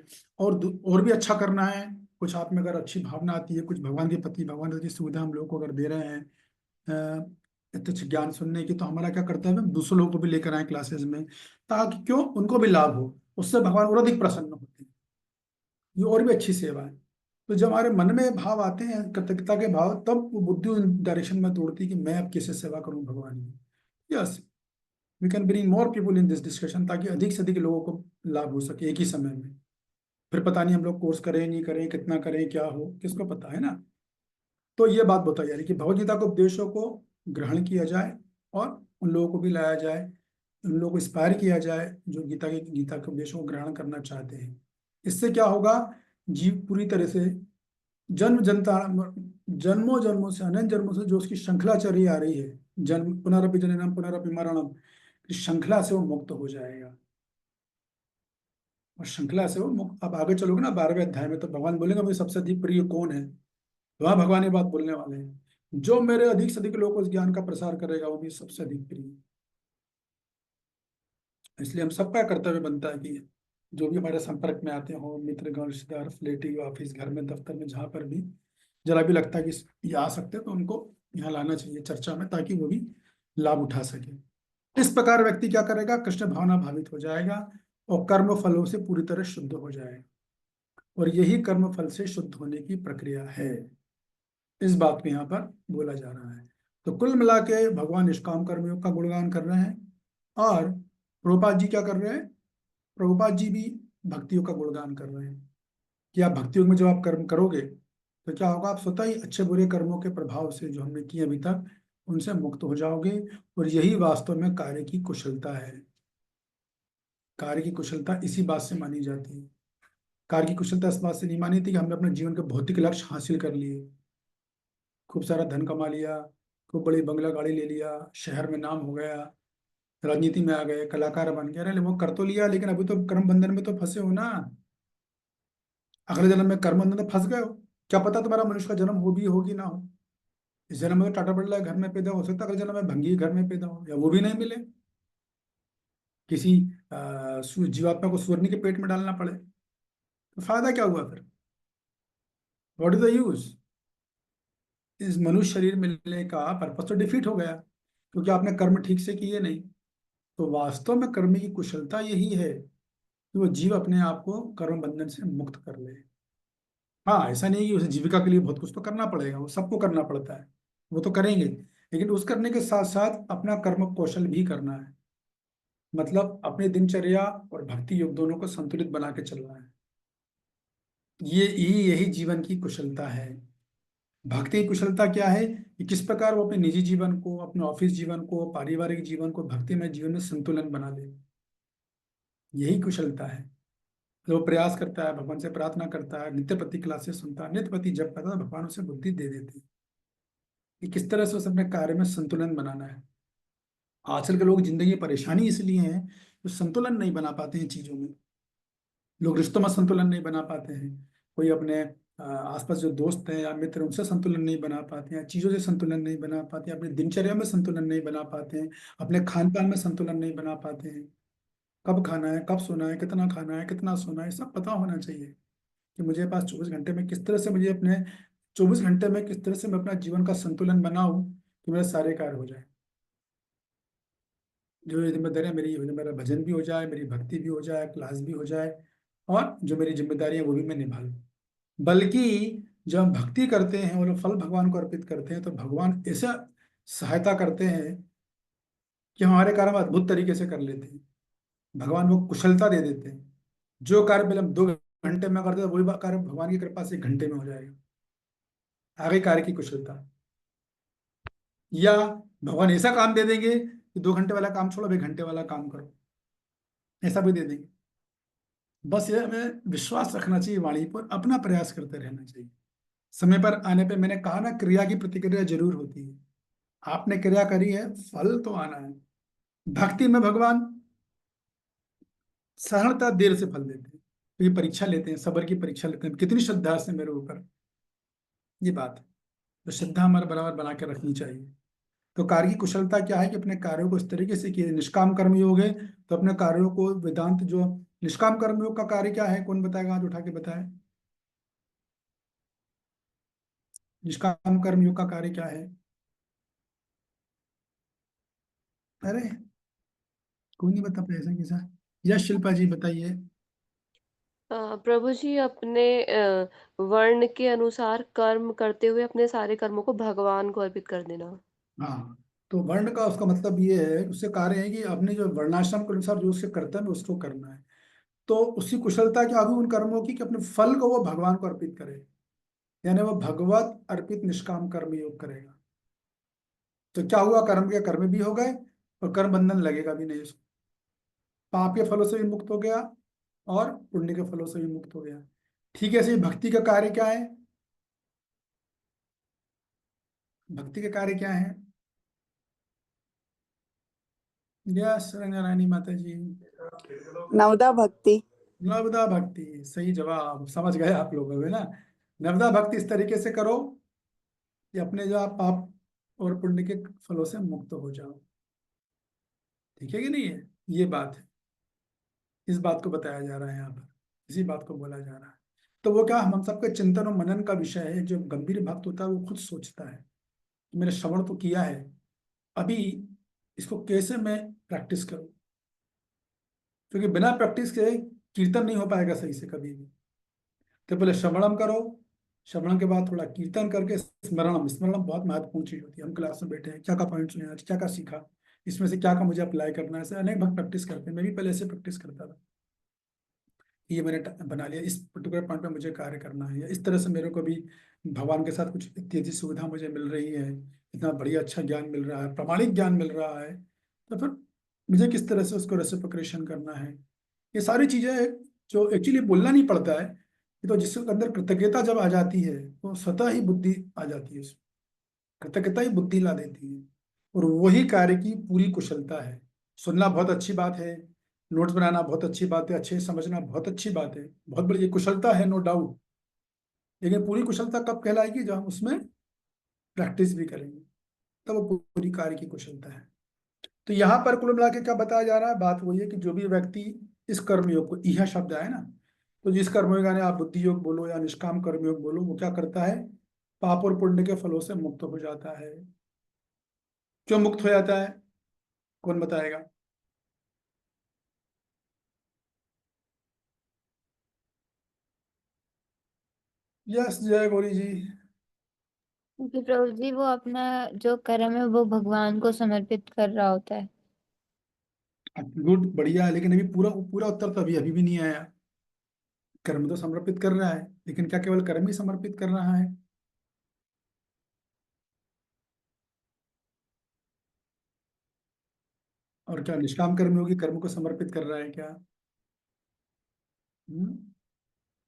और भी अच्छा करना है। कुछ आप में अगर अच्छी भावना आती है, कुछ भगवान के प्रति, भगवान की सुविधा हम लोग को अगर दे रहे हैं इतने अच्छे ज्ञान सुनने की, तो हमारा क्या करता है, हम दूसरे लोगों को भी लेकर आए क्लासेस में, ताकि क्यों उनको भी लाभ हो, उससे भगवान और अधिक प्रसन्न होते हैं। ये और भी अच्छी सेवा है। तो जब हमारे मन में भाव आते हैं कृतज्ञता के भाव, तब वो बुद्धि उस डायरेक्शन में दौड़ती है कि मैं अब कैसे सेवा करूं भगवान की। Yes, we can bring more people in this discussion, ताकि अधिक से अधिक लोगों को लाभ हो सके एक ही समय में। फिर पता नहीं हम लोग कोर्स करें नहीं करें, कितना करें, क्या हो, किसको पता है ना। तो ये बात बताई जा रही है कि भगवदगीता के उपदेशों को ग्रहण किया जाए और उन लोगों को भी लाया जाए, उन लोगों को इंस्पायर किया जाए जो गीता के उपदेशों को ग्रहण करना चाहते हैं। इससे क्या होगा, जीव पूरी तरह से जन्मों जन्मों से, अनंत जन्मों से जो उसकी श्रृंखला चली आ रही है, जन्म पुनरपि जननम पुनरपि मरणम, इस श्रृंखला से वो मुक्त हो जाएगा। और श्रृंखला से वो मुक्त, अब आगे चलोगे ना 12वें अध्याय में, तो भगवान बोलेंगे मुझे सबसे अधिक प्रिय कौन है। वहां भगवान ये बात बोलने वाले हैं, जो मेरे अधिक से अधिक लोगों को इस ज्ञान का प्रसार करेगा वो भी सबसे अधिक प्रिय। इसलिए हम सबका कर्तव्य बनता है कि जो भी हमारे संपर्क में आते हो, मित्रगण, रिश्तेदार, रिलेटिव, ऑफिस, घर में, दफ्तर में, जहाँ पर भी जरा भी लगता है कि ये आ सकते हैं, तो उनको यहाँ लाना चाहिए चर्चा में, ताकि वो भी लाभ उठा सके। इस प्रकार व्यक्ति क्या करेगा, कृष्ण भावना भावित हो जाएगा और कर्म फलों से पूरी तरह शुद्ध हो जाएगा। और यही कर्म फल से शुद्ध होने की प्रक्रिया है, इस बात को यहाँ पर बोला जा रहा है। तो कुल मिला के भगवान निष्काम कर्मयोग का गुणगान कर रहे हैं, और प्रभुपाद जी क्या कर रहे हैं, प्रभुपाद जी भी भक्ति योग का गुणगान कर रहे हैं कि आप भक्ति योग में जब आप कर्म करोगे तो क्या होगा, आप स्वतः ही अच्छे बुरे कर्मों के प्रभाव से जो हमने किए अभी तक, उनसे मुक्त हो जाओगे। और यही वास्तव में कार्य की कुशलता है। कार्य की कुशलता इसी बात से मानी जाती है। कार्य की कुशलता इस बात से नहीं मानी थी कि हमने अपने जीवन के भौतिक लक्ष्य हासिल कर लिए, खूब सारा धन कमा लिया, खूब बड़ी बंगला गाड़ी ले लिया, शहर में नाम हो गया, राजनीति में आ गए, कलाकार बन गए। अरे वो कर तो लिया, लेकिन अभी तो कर्म बंधन में तो फंसे हो ना। अगले जन्म में कर्म बंधन में फंस गए हो, क्या पता तुम्हारा मनुष्य का जन्म हो भी हो कि ना हो। इस जन्म में तो टाटा बिरला घर में पैदा हो सकता है, अगले जन्म में भंगी घर में पैदा हो, या वो भी नहीं मिले, किसी जीवात्मा को स्वर्ण के पेट में डालना पड़े, तो फायदा क्या हुआ फिर? What is the use? इस मनुष्य शरीर मिलने का पर्पस तो डिफीट हो गया, क्योंकि आपने कर्म ठीक से किए नहीं। तो वास्तव में कर्म की कुशलता यही है कि वो जीव अपने आप को कर्म बंधन से मुक्त कर ले। हाँ, ऐसा नहीं कि उसे जीविका के लिए बहुत कुछ तो करना पड़ेगा, वो सबको करना पड़ता है, वो तो करेंगे, लेकिन उस करने के साथ साथ अपना कर्म कौशल भी करना है। मतलब अपने दिनचर्या और भक्ति योग दोनों को संतुलित बना के चलना है। यही जीवन की कुशलता है। भक्ति की कुशलता क्या है कि किस प्रकार वो अपने निजी जीवन को, अपने ऑफिस जीवन को, पारिवारिक जीवन को भक्तिमय जीवन में संतुलन बना ले, यही कुशलता है। तो वो प्रयास करता है, भगवान से प्रार्थना करता है, नित्यपति क्लासेस सुनता है, नित्यपति जप करता है, तो भगवान उसे बुद्धि दे देते हैं कि किस तरह से उसे अपने कार्य में संतुलन बनाना है। आजकल के लोग जिंदगी में परेशानी इसलिए है तो संतुलन नहीं बना पाते हैं चीजों में। लोग रिश्तों में संतुलन नहीं बना पाते हैं, कोई अपने आसपास जो दोस्त हैं या मित्र, उनसे संतुलन नहीं बना पाते हैं, चीज़ों से संतुलन नहीं बना पाते हैं, अपनी दिनचर्या में संतुलन नहीं बना पाते हैं, अपने खान पान में संतुलन नहीं बना पाते हैं। कब खाना है, कब सोना है, कितना खाना है, कितना सोना है, सब पता होना चाहिए कि मुझे पास 24 घंटे में किस तरह से मुझे अपने 24 घंटे में किस तरह से मैं अपना जीवन का संतुलन बनाऊं कि मेरे सारे कार्य हो जाए। जो ये जिम्मेदारियां मेरी, मेरा भजन भी हो जाए, मेरी भक्ति भी हो जाए, क्लास भी हो जाए, और जो मेरी जिम्मेदारियां वो भी मैं निभा लूं। बल्कि जब हम भक्ति करते हैं और फल भगवान को अर्पित करते हैं, तो भगवान ऐसा सहायता करते हैं कि हमारे कार्य हम अद्भुत तरीके से कर लेते हैं। भगवान वो कुशलता दे देते हैं, जो कार्य पहले हम 2 घंटे में करते थे, वही कार्य भगवान की कृपा से 1 घंटे में हो जाएगा। आगे कार्य की कुशलता। या भगवान ऐसा काम दे देंगे कि 2 घंटे वाला काम छोड़ो, 1 घंटे वाला काम करो, ऐसा भी दे देंगे। बस ये हमें विश्वास रखना चाहिए वाणी पर, अपना प्रयास करते रहना चाहिए। समय पर आने पे मैंने कहा ना, क्रिया की प्रतिक्रिया जरूर होती है। आपने क्रिया करी है, फल तो आना है। भक्ति में भगवान सहनता देर से फल देते हैं। तो ये परीक्षा लेते हैं, सबर की परीक्षा लेते हैं, कितनी श्रद्धा से मेरे ऊपर, ये बात है। तो श्रद्धा हमारे बराबर बना के रखनी चाहिए। तो कार्य की कुशलता क्या है कि अपने कार्यों को इस तरीके से किए। निष्काम कर्म योग है, तो अपने कार्यों को वेदांत जो निष्काम कर्म योग का कार्य क्या है, कौन बताएगा, हाथ उठा के बताए। निष्काम कर्म योग का कार्य क्या है? अरे कोई नहीं बता पाया, ऐसा कैसा? यश शिल्पा जी बताइए। प्रभु जी अपने वर्ण के अनुसार कर्म करते हुए अपने सारे कर्मों को भगवान को अर्पित कर देना। हाँ, तो वर्ण का उसका मतलब ये है, उससे कार्य है कि अपने जो वर्णाश्रम के अनुसार जो उसके कर्तव्य है उसको करना है। तो उसकी कुशलता क्या होगी उन कर्मों की, कि अपने फल को वो भगवान को अर्पित करे, यानी वो भगवत अर्पित निष्काम कर्म योग करेगा। तो क्या हुआ, कर्म के कर्म भी हो गए और कर्म बंधन लगेगा भी नहीं उसको। पाप के फलों से भी मुक्त हो गया और पुण्य के फलों से भी मुक्त हो गया। ठीक है, ऐसे ही भक्ति का कार्य क्या है? भक्ति के कार्य क्या है? यस रंगरानी माता जी। नवदा भक्ति। नवदा भक्ति, सही जवाब, समझ गए आप लोग है ना। नवदा भक्ति इस तरीके से करो कि अपने जो आप पाप और पुण्य के फलों से मुक्त हो जाओ। ठीक है कि नहीं है? ये बात है, इस बात को बताया जा रहा है यहाँ पर, इसी बात को बोला जा रहा है। तो वो क्या, हम सबके चिंतन और मनन का विषय है। जो गंभीर भक्त होता है वो खुद सोचता है कि मैंने श्रवण तो किया है, अभी इसको कैसे मैं प्रैक्टिस करूं, क्योंकि बिना प्रैक्टिस के कीर्तन नहीं हो पाएगा सही से कभी भी। तो पहले श्रवणम करो, श्रवण के बाद थोड़ा कीर्तन करके स्मरणम, स्मरणम बहुत महत्वपूर्ण चीज होती है। हम क्लास में बैठे हैं, क्या का पॉइंट सुने आज, क्या का सीखा, इसमें से क्या का मुझे अप्लाई करना है, ऐसे अनेक भक्त प्रैक्टिस करते हैं। मैं भी पहले ऐसे प्रैक्टिस करता था, ये मैंने बना लिया, इस पर्टिकुलर पॉइंट पे मुझे कार्य करना है, या इस तरह से मेरे को भी भगवान के साथ कुछ इतनी अच्छी सुविधा मुझे मिल रही है, इतना बढ़िया अच्छा ज्ञान मिल रहा है, प्रामाणिक ज्ञान मिल रहा है, तो फिर मुझे किस तरह से उसको रेसिप्रोकेशन करना है। ये सारी चीजें जो एक्चुअली बोलना नहीं पड़ता है, ये तो जिसके अंदर कृतज्ञता जब आ जाती है तो स्वतः ही बुद्धि आ जाती है उसमें। कृतज्ञता ही बुद्धि ला देती है, और वही कार्य की पूरी कुशलता है। सुनना बहुत अच्छी बात है, नोट्स बनाना बहुत अच्छी बात है, अच्छे से समझना बहुत अच्छी बात है, बहुत बड़ी ये कुशलता है, नो डाउट। लेकिन पूरी कुशलता कब कहलाएगी, जब हम उसमें प्रैक्टिस भी करेंगे, तब वो पूरी कार्य की कुशलता है। तो यहाँ पर कुल मिला के क्या बताया जा रहा है, बात वही है कि जो भी व्यक्ति इस कर्मयोग को, यह शब्द है ना, तो जिस कर्मयोग यानी आप बुद्धि योग बोलो या निष्काम कर्मयोग बोलो, वो क्या करता है, पाप और पुण्य के फलों से मुक्त हो जाता है। क्यों मुक्त हो जाता है, कौन बताएगा? यस जय गौरी जी। क्योंकि प्रभु जी वो अपना जो कर्म है वो भगवान को समर्पित कर रहा होता है। गुड, बढ़िया है, लेकिन अभी पूरा पूरा उत्तर तो अभी अभी भी नहीं आया। कर्म तो समर्पित कर रहा है, लेकिन क्या केवल कर्म ही समर्पित कर रहा है? और क्या निष्काम कर्म योगी कर्म को समर्पित कर रहा है क्या?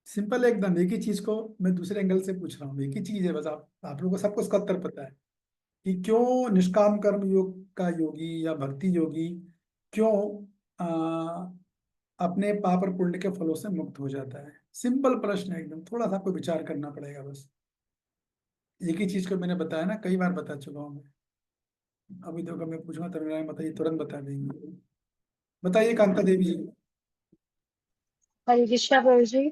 सिंपल एकदम, एक ही चीज को मैं दूसरे एंगल से पूछ रहा हूँ, एक ही चीज है बस। आप लोगों को सबको इसका उत्तर पता है कि क्यों निष्काम कर्म योग का योगी या भक्ति योगी क्यों आ, अपने पाप और पुण्य के फलों से मुक्त हो जाता है। सिंपल प्रश्न है एकदम, थोड़ा सा आपको विचार करना पड़ेगा बस। एक ही चीज को मैंने बताया ना, कई बार बता चुका हूँ मैं। अभी तो अगर मैं पूछूंगा तो मेरा बताइए, तुरंत बता देंगे। बताइए कांता देवी जी। हरे कृष्णा प्रभु जी।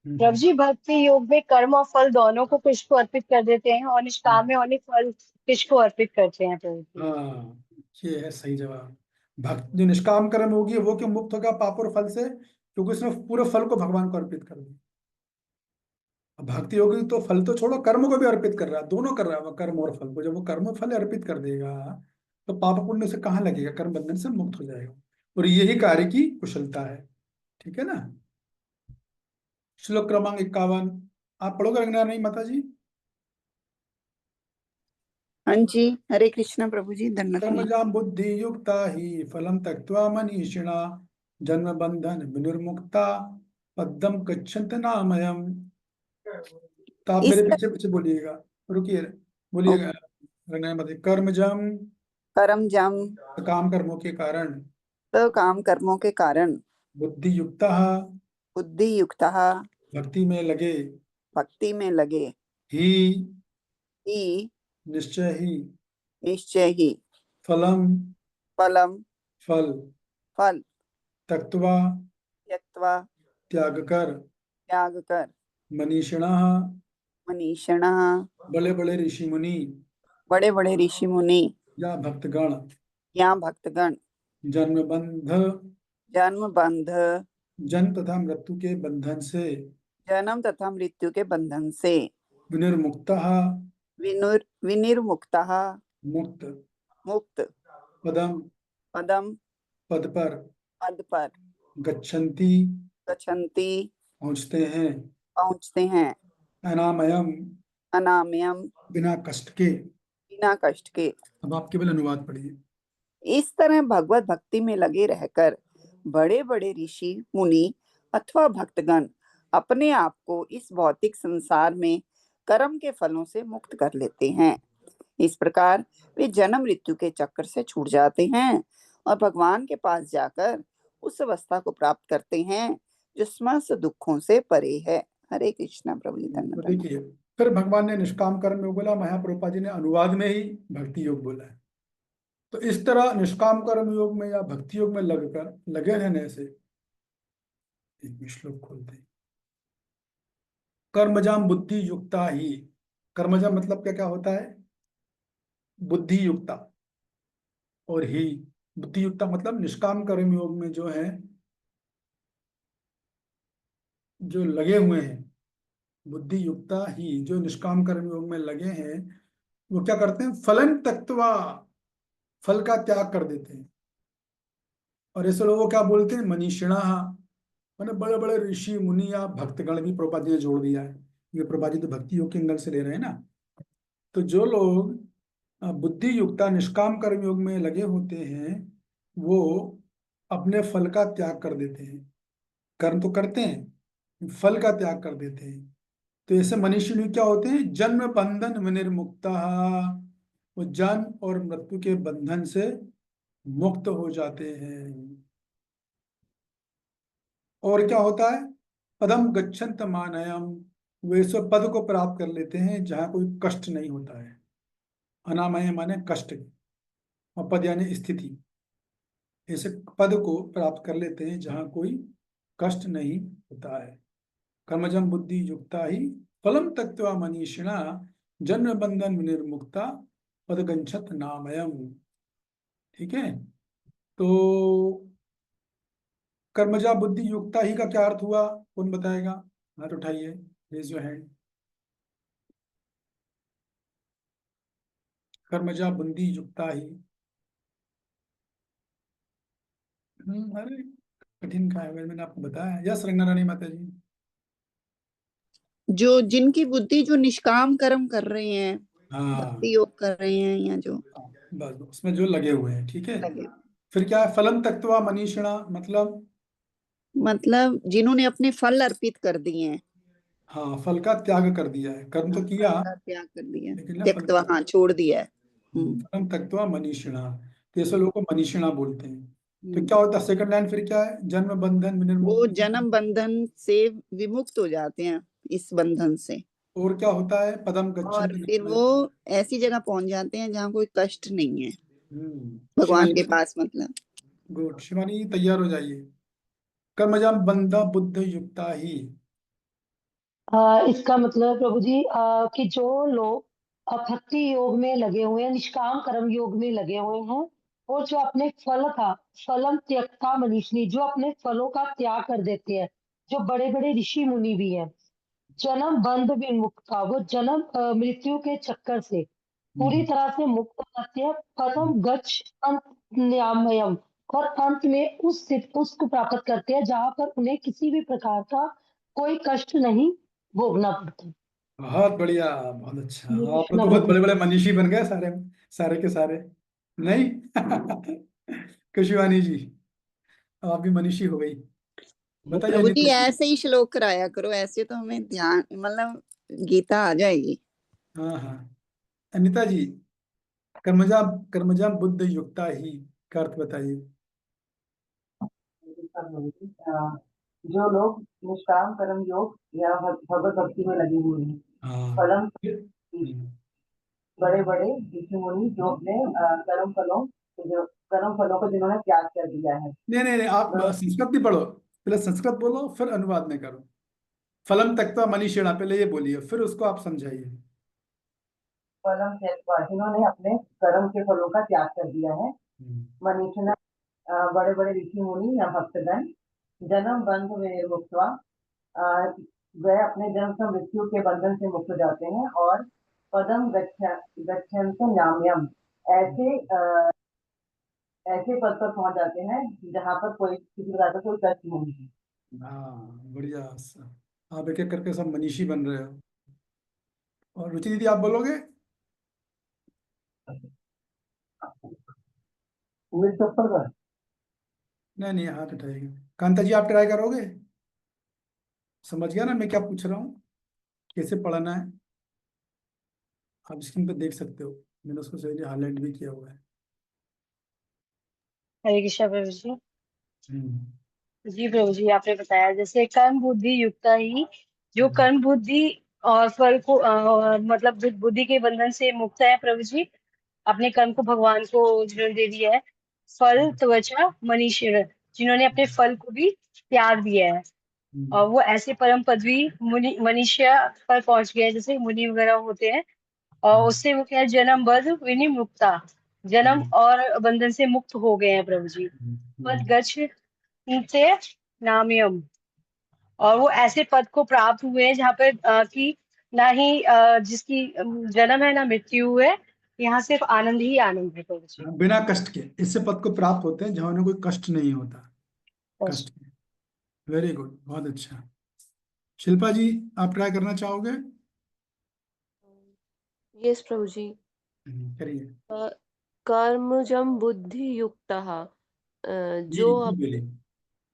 प्रभु हम्म, जी भक्ति योग में कर्म और फल दोनों को कृष्ण को अर्पित कर देते हैं और निष्काम हम्म। में only फल कृष्ण को अर्पित करते हैं प्रभु जी। हाँ, ये है सही जवाब। भक्त जो निष्काम कर्म होगी वो क्यों मुक्त होगा पाप और फल से, क्योंकि उसने पूरे फल को भगवान को अर्पित कर दिया। अब भक्ति होगी तो फल तो छोड़ो, कर्म को भी अर्पित कर रहा है, दोनों कर रहा है वो, कर्म और फल को। जब वो कर्म और फल अर्पित कर देगा तो पाप पुण्य से कहाँ लगेगा, कर्म बंधन से मुक्त हो जाएगा, और यही कार्य की कुशलता है। ठीक है ना? श्लोक क्रमांक 51 आप पढ़ोगे रंगना नहीं माता जी? हाँ जी, हरे कृष्णा प्रभु जी, धन्यवाद। कर्मजां बुद्धि युक्ता ही फलम त्यक्त्वा मनीषिणा जन्म बंधन विनिर्मुक्ता पद्म गच्छन्त नामयम्। तो आप इस मेरे पीछे पीछे बोलिएगा, रुकिए, बोलिएगा। रंगना मत कर्मजम, कर्म जम काम कर्मों के कारण, तो काम कर्मों के कारण, बुद्धि युक्ता, बुद्धि युक्त भक्ति में लगे, भक्ति में लगे, ही ही निश्चय ही, निश्चय ही, फलम फलम फल, फल, त्यक्त्वा त्यक्त्वा त्याग कर, त्याग कर, मनीषिणा मनीषिणा बड़े बड़े ऋषि मुनि बड़े बड़े ऋषि मुनि या भक्तगण या भक्तगण जन्म बंध, जन्म बंध, जन्म तथा मृत्यु के बंधन से, जन्म तथा मृत्यु के बंधन से, विनिर्मुक्ता विनिर्मुक्त, मुक्त, मुक्त, पदम पदम पद पर, पद पर, गच्छन्ति गच्छन्ति पहुँचते हैं, पहुँचते हैं, अनामयम अनामयम बिना कष्ट के। बिना कष्ट के। अब आप केवल अनुवाद पढ़िए। इस तरह भगवत भक्ति में लगे रहकर बड़े बड़े ऋषि मुनि अथवा भक्तगण अपने आप को इस भौतिक संसार में कर्म के फलों से मुक्त कर लेते हैं। इस प्रकार वे जन्म मृत्यु के चक्कर से छूट जाते हैं और भगवान के पास जाकर उस अवस्था को प्राप्त करते हैं जो समस्त दुखों से परे है। हरे कृष्णा प्रभु जी, तो धन्यवाद। देखिए, फिर भगवान ने निष्काम कर्म योग बोला, महाप्रभुपा जी ने अनुवाद में ही भक्ति योग बोला है। तो इस तरह निष्काम कर्म योग में या भक्ति योग में लगे रहने से, एक श्लोक खोलते हैं, कर्मजाम बुद्धि युक्ता ही। कर्मजाम मतलब क्या क्या होता है? बुद्धि युक्ता, और ही बुद्धि युक्ता मतलब निष्काम कर्म योग में जो है, जो लगे हुए हैं, बुद्धि युक्ता ही जो निष्काम कर्म योग में लगे हैं, वो क्या करते हैं? फलन त्यक्त्वा, फल का त्याग कर देते हैं। और ऐसे लोगों को क्या बोलते हैं? मनीषिणा, मैंने बड़े बड़े ऋषि मुनि या भक्तगण भी प्रभुपाद जी ने जोड़ दिया है, ये प्रभुपाद जी तो भक्ति योग के एंगल से ले रहे हैं ना। तो जो लोग बुद्धि युक्ता निष्काम कर्म योग में लगे होते हैं, वो अपने फल का त्याग कर देते हैं। कर्म तो करते हैं, फल का त्याग कर देते हैं। तो ऐसे मनीषी क्या होते हैं? जन्म बंधन विनिर्मुक्ता, वो जन्म और मृत्यु के बंधन से मुक्त हो जाते हैं। और क्या होता है? पदम गच्छन्त मानयम, वे सब पद को प्राप्त कर लेते हैं जहाँ कोई कष्ट नहीं होता है। अनामय माने कष्ट, और पद यानी स्थिति। ऐसे पद को प्राप्त कर लेते हैं जहाँ कोई कष्ट नहीं होता है। कर्मजम बुद्धि युक्ता ही फलम त्यक्त्वा मनीषिणा जन्म बंधन विनिर्मुक्ता पद गच्छत नामयम। ठीक है, तो कर्मजा बुद्धि युक्ता ही का क्या अर्थ हुआ? कौन बताएगा? हाथ उठाइए, रेज योर हैंड। कर्मजा बुद्धि युक्ता ही, अरे कठिन का है, मैंने आपको बताया। यस रंगना रानी माता जी। जो जिनकी बुद्धि जो निष्काम कर्म कर रहे हैं, हाँ, भक्ति योग कर रहे हैं, या जो बस उसमें जो लगे हुए हैं। ठीक है, लगे, फिर क्या है? फलम त्यक्त्वा मनीषिणा मतलब जिन्होंने अपने फल अर्पित कर दिए हैं। हाँ, फल का त्याग कर दिया है। कर्म तो किया, फल का त्याग कर दिया, लेकिन ना फल त्यक्तवा, हाँ, छोड़ दिया है। फलम त्यक्त्वा मनीषिणा, तो ऐसे लोगों को मनीषिणा बोलते हैं। तो हम्म। क्या होता है? सेकंड लाइन फिर क्या है? जन्म बंधन वो विनिर्मुक्ता, जन्म बंधन से विमुक्त हो जाते हैं, इस बंधन से। और क्या होता है? पदम और गच्छन्ति फिर नामयम्। वो ऐसी जगह पहुंच जाते हैं जहाँ कोई कष्ट नहीं है, भगवान शिवानी, के पास, मतलब। गुड शिवानी, तैयार हो जाइए। कर्मजाम बंधा बुद्ध युक्ता ही। इसका मतलब प्रभु जी कि जो लोग भक्ति योग में लगे हुए हैं, निष्काम कर्म योग में लगे हुए हैं, और जो अपने फलम त्यक्ता मनीषिणी, जो अपने फलों का त्याग कर देते हैं, जो बड़े बड़े ऋषि मुनि भी हैं, जन्म बंध विमुक्ता, वो जन्म मृत्यु के चक्कर से पूरी तरह से मुक्त हो जाते हैं। पदम गच्छ अंत न्यामयम, और अंत में उसको प्राप्त करते हैं जहां पर उन्हें किसी भी प्रकार का कोई कष्ट नहीं भोगना पड़ता। बहुत बढ़िया, बहुत अच्छा। हरे आप लोग कृष्णा तो बहुत प्रभु बड़े जी। बड़े मनीषी बन गए सारे, सारे के सारे। नहीं? खुशवानी जी, अब आप भी मनीषी हो गई। बताइए प्रभु जी अनिता जी। ऐसे ही श्लोक कराया करो, ऐसे तो हमें ध्यान मतलब गीता आ जाएगी। हाँ हाँ, अनिता जी, कर्मजा कर्मजा बुद्ध युक्ता ही का अर्थ बताइए। जो लोग निष्काम कर्म योग या भगवत भक्ति में लगे हुए हैं, हाँ। फलम हम्म। बड़े बड़े ऋषि मुनि जो अपने कर्म फलों को जिन्होंने त्याग कर दिया है। नहीं नहीं नहीं, आप संस्कृत भी पढ़ो, पहले संस्कृत बोलो फिर अनुवाद में करो। फलम त्यक्त्वा मनीषिणा, पहले ये बोलिए फिर उसको आप समझाइए। फलम त्यक्त्वा, जिन्होंने अपने कर्म के फलों का त्याग कर दिया है। हम्म। मनीषिणा, बड़े बड़े ऋषि मुनि या भक्तगण, जन्म बंध विनिर्मुक्त्वा, वह अपने जन्म से मृत्यु के बंधन से मुक्त हो जाते हैं। और पदम गच्छन्ति नाम्यम, ऐसे ऐसे पद पर पहुंच जाते हैं जहां पर कोई किसी प्रकार का कोई कष्ट नहीं है। हाँ बढ़िया, आप एक एक करके सब मनीषी बन रहे हो। और रुचि दीदी आप बोलोगे? मेरे चप्पल का नहीं नहीं, हाथ उठाइएगा। कांता जी आप ट्राई करोगे? समझ गया ना मैं क्या पूछ रहा हूँ, कैसे पढ़ना है? आप स्क्रीन पे देख सकते हो, मैंने उसको सही हाईलाइट भी किया हुआ है। हरे कृष्णा प्रभु जी। हम्म। जी प्रभु जी, आपने बताया जैसे कर्म बुद्धि युक्ता ही, जो हम्म। कर्म बुद्धि और फल को मतलब बुद्धि के बंधन से मुक्त है प्रभु जी, अपने कर्म को भगवान को जिन्होंने दे दिया है। फल त्वचा मनीषी, जिन्होंने अपने फल को भी त्याग दिया है, और वो ऐसे परम पदवी मुनि मनीषा पर पहुंच गए हैं, जैसे मुनि वगैरह होते हैं। और उससे वो क्या है, जन्म बद्ध विनिमुक्ता, जन्म और बंधन से मुक्त हो गए हैं प्रभु जी। पद गच्छ से नामयम, और वो ऐसे पद को प्राप्त हुए हैं जहाँ पे कि ना ही जिसकी जन्म है ना मृत्यु है, यहाँ सिर्फ आनंद ही आनंद है प्रभु जी। बिना कष्ट के इससे पद को प्राप्त होते हैं जहाँ उन्हें कोई कष्ट नहीं होता। बस। कष्ट, वेरी गुड, बहुत अच्छा। शिल्पा जी आप ट्राई करना चाहोगे? यस प्रभु जी। करिए। कर्मजम बुद्धि युक्तः, ये जो जी अब बोलिए।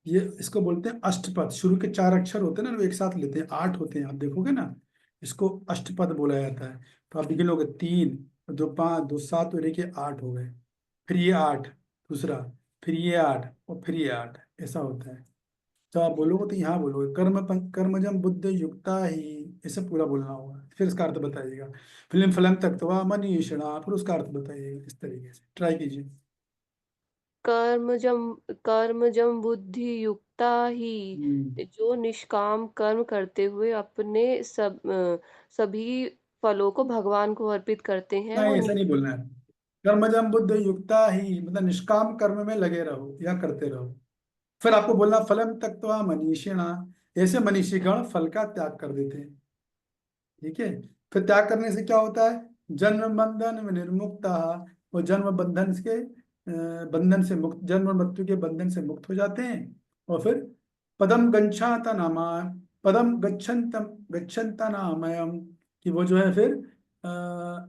ये इसको बोलते हैं अष्टपद। शुरू के चार अक्षर होते हैं ना, वो एक साथ लेते हैं, आठ होते हैं, आप देखोगे ना, इसको अष्टपद बोला जाता है। तो आप गिनोगे, 3 2 5 2 7 और 1 ये 8 हो गए। फिर ये 8 दूसरा, फिर ये 8 और फिर ये 8, ऐसा होता है। तो आप बोलोगे तो यहाँ बोलोगे कर्मजम बुद्ध युक्ता ही, ऐसे पूरा बोलना होगा। फिर इसका अर्थ बताइएगा। फिल्म फलम तक्त्वा मनीषिणा, फिर उसका अर्थ बताइएगा। इस तरीके से ट्राई कीजिए। कर्मजम कर्मजम बुद्धि युक्ता ही, जो निष्काम कर्म करते हुए अपने सभी फलों को भगवान को अर्पित करते हैं, नहीं वो ऐसा नहीं बोलना है। कर्मजम बुद्ध युक्ता ही मतलब निष्काम कर्म में लगे रहो या करते रहो। फिर आपको बोलना फलम त्यक्त्वा मनीषिणा, ऐसे मनीषीगण फल का त्याग कर देते हैं। ठीक है? फिर त्याग करने से क्या होता है? जन्म बंधन विनिर्मुक्ता, वो जन्म बंधन के बंधन से मुक्त, जन्म और मृत्यु के बंधन से मुक्त हो जाते हैं। और फिर पदम गच्छाता नामा, पदम गच्छन्ता नामयम, कि वो जो है फिर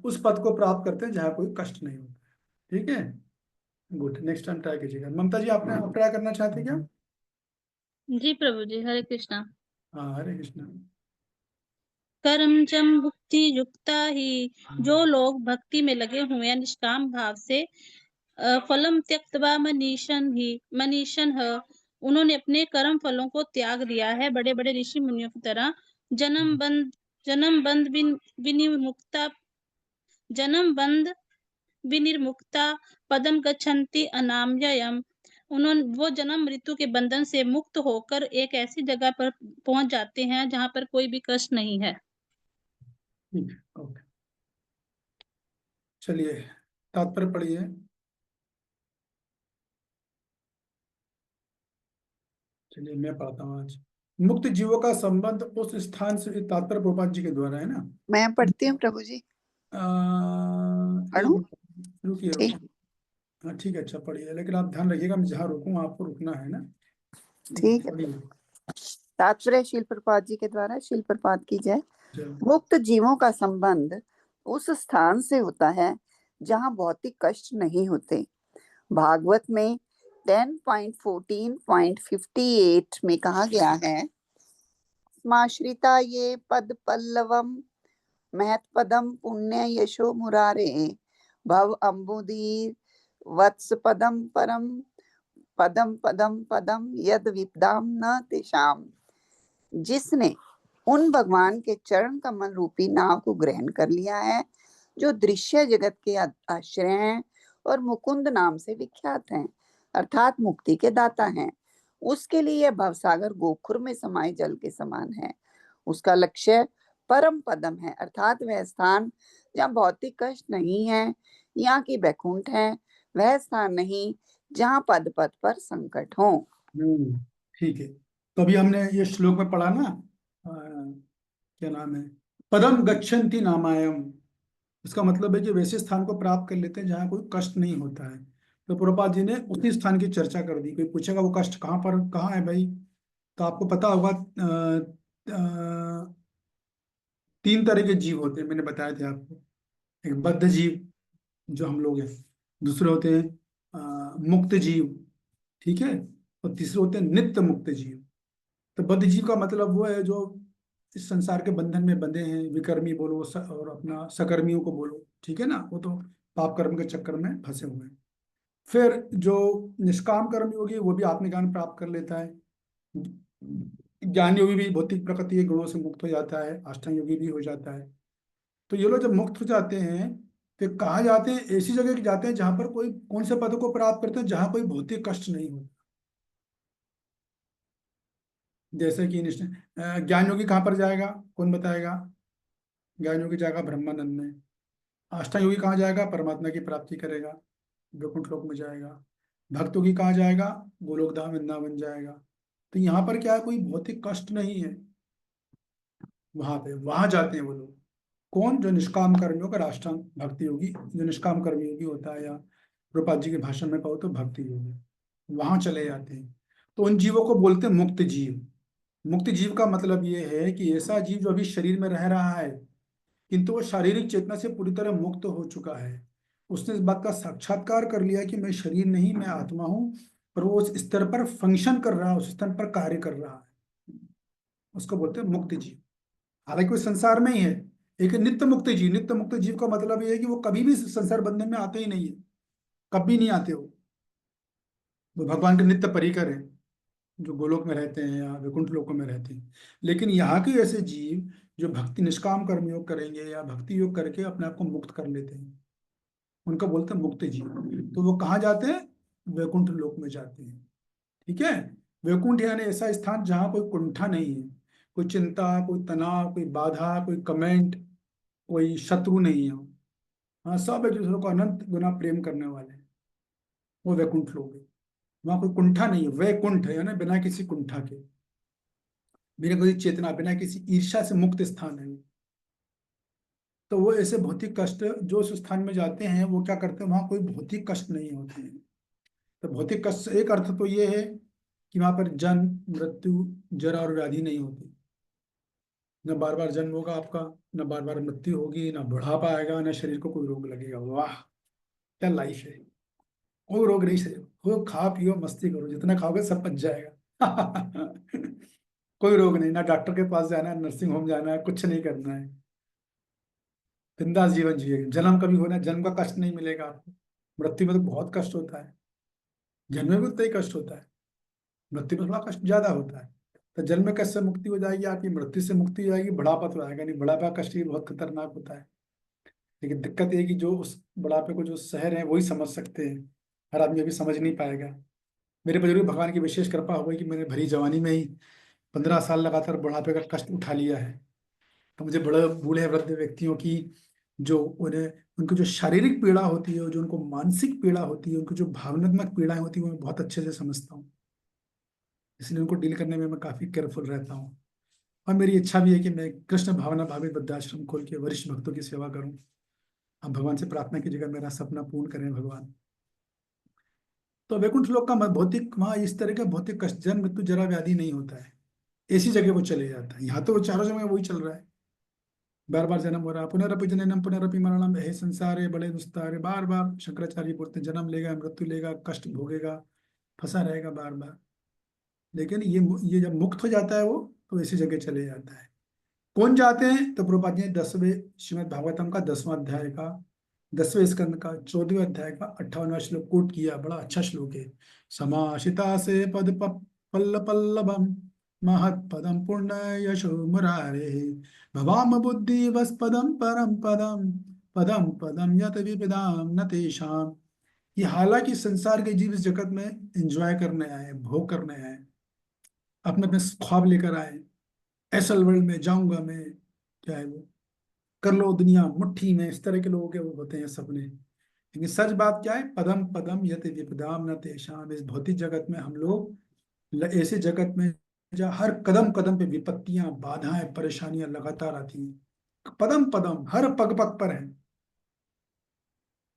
उस पद को प्राप्त करते हैं जहाँ कोई कष्ट नहीं होता। ठीक है, गुड। नेक्स्ट टाइम ट्राई कीजिएगा। ममता जी आपने ट्राई करना चाहते हैं क्या? जी प्रभु जी, हरे कृष्णा। हाँ, हरे कृष्णा। कर्म जम भुक्ति युक्ता ही, जो लोग भक्ति में लगे हुए हैं निष्काम भाव से, फलम त्यक्त्वा मनीषन है, उन्होंने अपने कर्म फलों को त्याग दिया है, बड़े बड़े ऋषि मुनियों की तरह। जन्म बंध विनिर्मुक्ता, जन्म बंध विनिर्मुक्ता पदम गच्छन्ति अनामयम, उन्होंने वो जन्म मृत्यु के बंधन से मुक्त होकर एक ऐसी जगह पर पहुंच जाते हैं जहां पर कोई भी कष्ट नहीं है। ठीक है, ओके। चलिए तात्पर्य पढ़िए। चलिए मैं पढ़ता हूँ आज। मुक्त जीवों का संबंध उस स्थान से, तात्पर्य प्रभुपाद जी के द्वारा है ना। मैं पढ़ती हूँ प्रभु जी। एक पढ़ूं? मिनट रुकिए ठीक। रुकिए। हाँ ठीक है, अच्छा पढ़िए, लेकिन आप ध्यान रखिएगा मैं जहाँ रुकूँ आपको रुकना है ना। ठीक है। पढ़िए। तात्पर्य शील प्रपात जी के द्वारा, शील प्रपात की जय। मुक्त जीवों का संबंध उस स्थान से होता है जहाँ भौतिक कष्ट नहीं होते। भागवत में 10.14.58 में कहा गया है, स्माश्रिता ये पद पल्लवम महत्पदम पुण्य यशो मुरारे भव अम्बुदीर वत्स पदम परम पदम पदम पदम यद विपदाम न तेषाम। जिसने उन भगवान के चरण कमल रूपी नाव को ग्रहण कर लिया है जो दृश्य जगत के आश्रय हैं और मुकुंद नाम से विख्यात हैं, अर्थात मुक्ति के दाता हैं, उसके लिए यह भवसागर गोखुर में समाये जल के समान है। उसका लक्ष्य परम पदम है, अर्थात वह स्थान जहाँ भौतिक कष्ट नहीं है, यहाँ की बैकुंठ है, वह स्थान नहीं जहाँ पद पद पर संकट हो। ठीक है। तो अभी हमने ये श्लोक में पढ़ा ना, क्या नाम है, पदम गच्छन्ति नामायम। इसका मतलब है कि वैसे स्थान को प्राप्त कर लेते हैं जहाँ कोई कष्ट नहीं होता है। तो प्रभुपाद जी ने उसी स्थान की चर्चा कर दी। कोई पूछेगा वो कष्ट कहाँ पर कहाँ है भाई, तो आपको पता होगा 3 तरह के जीव होते हैं, मैंने बताए थे आपको। एक बद्ध जीव जो हम लोग हैं, दूसरे होते हैं मुक्त जीव, ठीक है, और तीसरे होते हैं नित्य मुक्त जीव। तो बद्ध जीव का मतलब वो है जो इस संसार के बंधन में बंधे हैं, विकर्मी बोलो और अपना सकर्मियों को बोलो, ठीक है ना, वो तो पाप कर्म के चक्कर में फंसे हुए हैं। फिर जो निष्काम कर्म योगी वो भी आत्मज्ञान प्राप्त कर लेता है। ज्ञान योगी भी भौतिक प्रकृति के गुणों से मुक्त हो जाता है, अष्टांग योगी भी हो जाता है। तो ये लोग जब मुक्त हो जाते हैं फिर कहाँ जाते हैं, ऐसी जगह जाते हैं जहां पर कोई, कौन से पद को प्राप्त करते हैं, जहां कोई भौतिक कष्ट नहीं होता। जैसे कि ज्ञान योगी कहाँ पर जाएगा, कौन बताएगा? ज्ञान योगी जाएगा ब्रह्मानंद में। अष्टांग योगी कहाँ जाएगा? परमात्मा की प्राप्ति करेगा, वैकुंठ लोक में जाएगा। भक्त योगी कहाँ जाएगा? गोलोक धाम वृंदावन जाएगा। तो यहाँ पर क्या है, कोई भौतिक कष्ट नहीं है वहां पे, वहां जाते हैं वो लोग। कौन? जो निष्काम कर्मियों का राष्ट्रांग भक्ति योगी, जो निष्काम कर्मी योगी होता है, या रूपाल जी के भाषण में कहो तो भक्ति योगी, वहां चले जाते हैं। तो उन जीवों को बोलते हैं मुक्त जीव। मुक्त जीव का मतलब ये है कि ऐसा जीव जो अभी शरीर में रह रहा है किंतु वो शारीरिक चेतना से पूरी तरह मुक्त हो चुका है। उसने इस बात का साक्षात्कार कर लिया कि मैं शरीर नहीं, मैं आत्मा हूं, और वो उस स्तर पर फंक्शन कर रहा है, उस स्तर पर कार्य कर रहा है, उसको बोलते हैं मुक्त जीव। हालांकि वो संसार में ही है। एक नित्य मुक्त जीव, नित्य मुक्त जीव का मतलब ये है कि वो कभी भी संसार बंधन में आते ही नहीं है, कभी नहीं आते वो भगवान के नित्य परिकर है जो गोलोक में रहते हैं या वैकुंठ लोकों में रहते हैं। लेकिन यहाँ के ऐसे जीव जो भक्ति निष्काम कर्म योग करेंगे या भक्ति योग करके अपने आप को मुक्त कर लेते हैं, उनको बोलते हैं मुक्त जीव। तो वो कहाँ जाते हैं? वैकुंठ लोक में जाते हैं, ठीक है। वैकुंठ यानी ऐसा स्थान जहाँ कोई कुंठा नहीं है, कोई चिंता, कोई तनाव, कोई बाधा, कोई कमेंट, कोई शत्रु नहीं है। हाँ, सब एक दूसरे को अनंत गुना प्रेम करने वाले हैं, वो वैकुंठ लोग है। वहाँ कोई कुंठा नहीं है, वैकुंठ है ना, बिना किसी कुंठा के, बिना किसी चेतना, बिना किसी ईर्ष्या से मुक्त स्थान है। तो वो ऐसे भौतिक कष्ट जो उस स्थान में जाते हैं वो क्या करते हैं, वहाँ कोई भौतिक कष्ट नहीं होते हैं। तो भौतिक कष्ट एक अर्थ तो ये है कि वहाँ पर जन्म, मृत्यु, जरा और व्याधि नहीं होती। न बार बार जन्म होगा आपका, न बार बार मृत्यु होगी, न बुढ़ापा आएगा, न शरीर को कोई रोग लगेगा। वाह, क्या लाइफ है! कोई रोग नहीं शरीर को, खा पियो मस्ती करो, जितना खाओगे सब पच जाएगा। कोई रोग नहीं, ना डॉक्टर के पास जाना है, नर्सिंग होम जाना है, कुछ नहीं करना है, बिंदास जीवन जिएगा। जन्म कभी होना है, जन्म का कष्ट नहीं मिलेगा आपको। मृत्यु में तो बहुत कष्ट होता है, जन्म में भी उतना ही कष्ट होता है, मृत्यु में थोड़ा कष्ट ज्यादा होता है। तो जन्म में कष्ट से मुक्ति हो जाएगी आपकी, मृत्यु से मुक्ति हो जाएगी, बुढ़ापा तो आएगा नहीं। बुढ़ापा का कष्ट भी बहुत खतरनाक होता है, लेकिन दिक्कत ये है कि जो उस बुढ़ापे को जो सह रहे हैं वही समझ सकते हैं, हर आदमी अभी समझ नहीं पाएगा। मेरे पर जरूर भगवान की विशेष कृपा हो गई कि मैंने भरी जवानी में ही 15 साल लगातार बुढ़ापे का कष्ट उठा लिया है। तो मुझे बड़े बूढ़े वृद्ध व्यक्तियों की जो उन्हें, उनको जो शारीरिक पीड़ा होती है, जो उनको मानसिक पीड़ा होती है, उनको जो भावनात्मक पीड़ाएं होती है, वो मैं बहुत अच्छे से समझता हूँ। इसलिए उनको डील करने में मैं काफ़ी केयरफुल रहता हूँ। और मेरी इच्छा भी है कि मैं कृष्ण भावना भावित वृद्धाश्रम खोल के वरिष्ठ भक्तों की सेवा करूँ। अब भगवान से प्रार्थना कीजिएगा मेरा सपना पूर्ण करें भगवान। तो वैकुंठ लोक का भौतिक, वहाँ इस तरह का भौतिक कष्ट, जन्म मृत्यु जरा व्याधि नहीं होता है। ऐसी जगह वो चले जाता है। यहाँ तो वो चारों जगह वही चल रहा है, बार बार जन्म हो रहा है, पुनरपि जननम पुनरपि मरणम हे संसारे बड़े दुस्तारे, बार बार शंकराचार्य बोलते हैं, जन्म लेगा, मृत्यु लेगा, कष्ट भोगेगा, फंसा रहेगा बार बार। लेकिन ये जब मुक्त हो जाता है वो, तो ऐसी जगह चले जाता है। कौन जाते हैं? तो प्रभुपाद जी ने 10वें श्रीमद् भागवतम का 10वां अध्याय का 10वें स्कंद का 14वें अध्याय का 58वां श्लोक कोट किया। बड़ा अच्छा श्लोक है। समाशिता से पद पल्ल पल्लवम महत पदम पुण्य यशो मुरारे भवाम बुद्धि बस पदम परम पदम पदम पदम यत विपदाम न तेषाम। ये हालांकि संसार के जीव इस जगत में एंजॉय करने आए, भोग करने आए, अपने अपने ख्वाब लेकर आए, एसल वर्ल्ड में जाऊंगा मैं, क्या है वो, कर लो दुनिया मुट्ठी में, इस तरह के लोगों के वो होते हैं सपने। लेकिन सच बात क्या है? पदम पदम यत विपदाम न तेषाम। इस भौतिक जगत में हम लोग ऐसे जगत में जहाँ हर कदम कदम पे विपत्तियां, बाधाएं, परेशानियां लगातार आती हैं, पदम पदम हर पग पग पर है।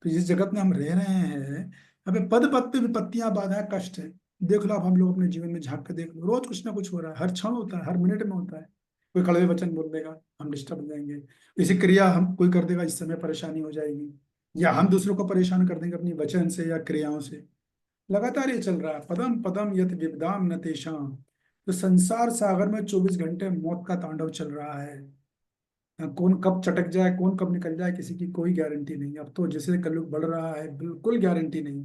तो जिस जगत में हम रह रहे हैं, हमें पद पद पे विपत्तियां, बाधाएं, कष्ट है। देख लो, अब हम लोग अपने जीवन में झांक के देख लो, रोज कुछ ना कुछ हो रहा है, हर क्षण होता है, हर मिनट में होता है। कोई कड़वे वचन बोल देगा, हम डिस्टर्ब हो जाएंगे। किसी क्रिया हम कोई कर देगा, जिससे हमें परेशानी हो जाएगी, या हम दूसरों को परेशान कर देंगे अपनी वचन से या क्रियाओं से। लगातार ये चल रहा है, पदम पदम यत विपदाम न तेषाम। तो संसार सागर में 24 घंटे मौत का तांडव चल रहा है। कौन कब चटक जाए, कौन कब निकल जाए, किसी की कोई गारंटी नहीं। अब तो जैसे कलयुग बढ़ रहा है, बिल्कुल गारंटी नहीं।